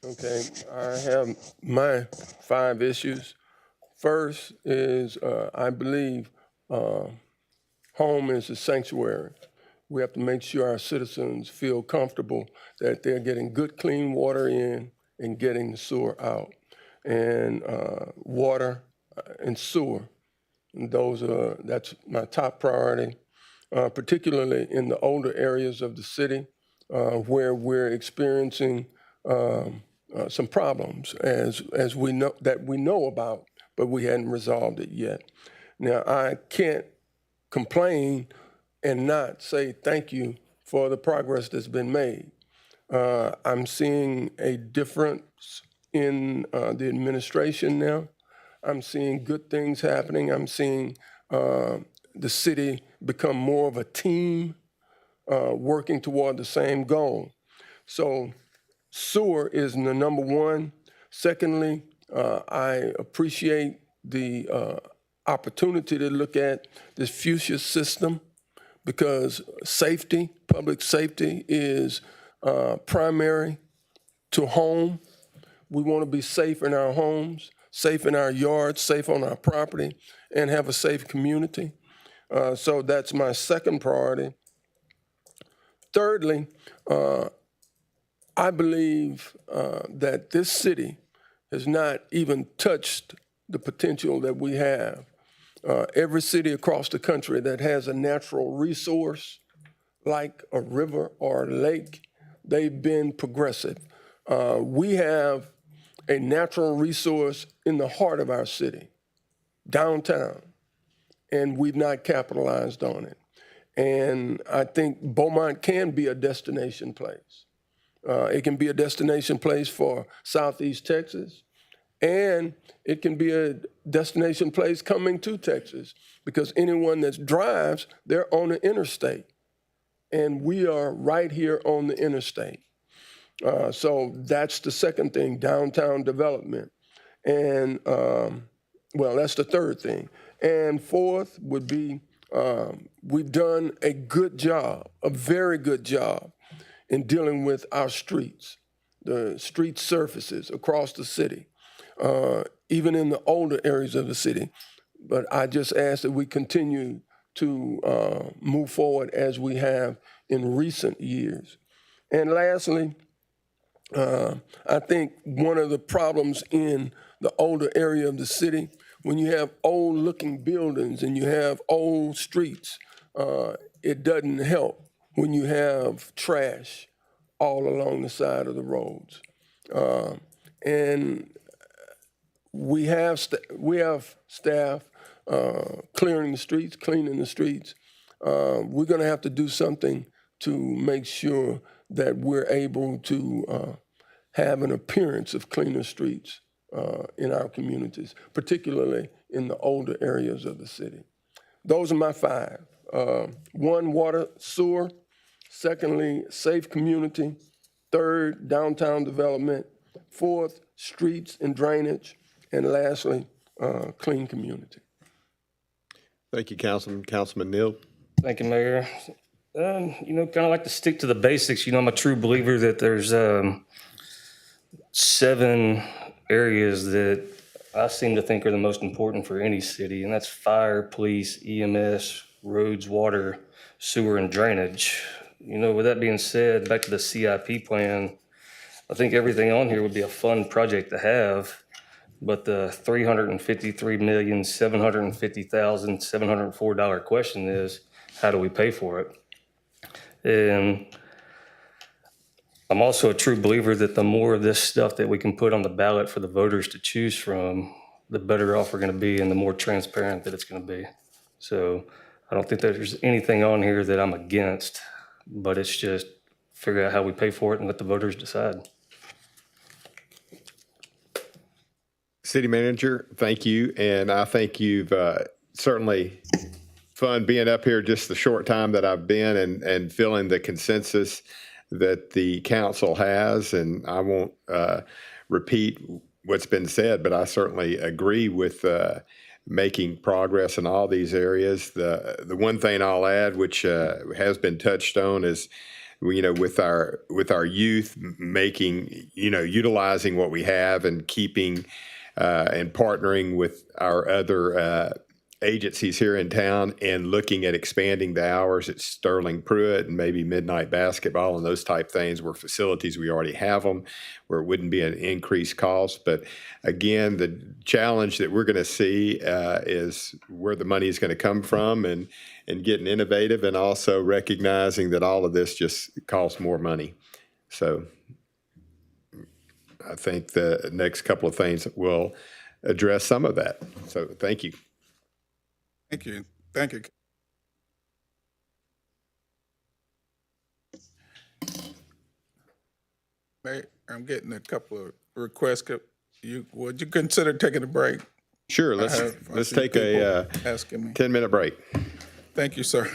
Okay, I have my 5 issues. First is I believe home is a sanctuary. We have to make sure our citizens feel comfortable that they're getting good, clean water in and getting the sewer out. And water and sewer, that's my top priority, particularly in the older areas of the city where we're experiencing some problems as we know about, but we hadn't resolved it yet. Now, I can't complain and not say thank you for the progress that's been made. I'm seeing a difference in the administration now. I'm seeing good things happening. I'm seeing the city become more of a team working toward the same goal. So sewer is the number one. Secondly, I appreciate the opportunity to look at this fuchsia system because safety, public safety is primary to home. We want to be safe in our homes, safe in our yards, safe on our property, and have a safe community. So that's my second priority. Thirdly, I believe that this city has not even touched the potential that we have. Every city across the country that has a natural resource, like a river or a lake, they've been progressive. We have a natural resource in the heart of our city, downtown, and we've not capitalized on it. And I think Beaumont can be a destination place. It can be a destination place for Southeast Texas, and it can be a destination place coming to Texas because anyone that drives, they're on the interstate. And we are right here on the interstate. So that's the second thing, downtown development. And, that's the third thing. And fourth would be we've done a good job, a very good job in dealing with our streets. the street surfaces across the city, even in the older areas of the city. But I just ask that we continue to move forward as we have in recent years. And lastly, I think one of the problems in the older area of the city, when you have old looking buildings and you have old streets, it doesn't help when you have trash all along the side of the roads. And we have staff clearing the streets, cleaning the streets. We're going to have to do something to make sure that we're able to have an appearance of cleaner streets in our communities, particularly in the older areas of the city. Those are my 5. 1, water, sewer. Secondly, safe community. 3rd, downtown development. 4th, streets and drainage. And lastly, clean community. Thank you, Councilman. Councilman Neal. Thank you, Mayor. Kind of like to stick to the basics. I'm a true believer that there's 7 areas that I seem to think are the most important for any city, and that's fire, police, EMS, roads, water, sewer, and drainage. With that being said, back to the CIP plan, I think everything on here would be a fun project to have, but the $353,750,704 question is, how do we pay for it? And I'm also a true believer that the more of this stuff that we can put on the ballot for the voters to choose from, the better off we're going to be and the more transparent that it's going to be. So I don't think there's anything on here that I'm against, but it's just figure out how we pay for it and let the voters decide. City Manager, thank you. And I think you've certainly fun being up here just the short time that I've been and feeling the consensus that the council has. And I won't repeat what's been said, but I certainly agree with making progress in all these areas. The one thing I'll add, which has been touched on, is with our youth, making utilizing what we have and keeping and partnering with our other agencies here in town and looking at expanding the hours at Sterling Pruitt and maybe midnight basketball and those type things where facilities we already have them, where it wouldn't be an increased cost. But again, the challenge that we're going to see is where the money is going to come from and getting innovative and also recognizing that all of this just costs more money. So I think the next couple of things will address some of that. So thank you. Thank you. Thank you. Mayor, I'm getting a couple of requests. Would you consider taking a break? Sure. Let's take a 10-minute break. Thank you, sir.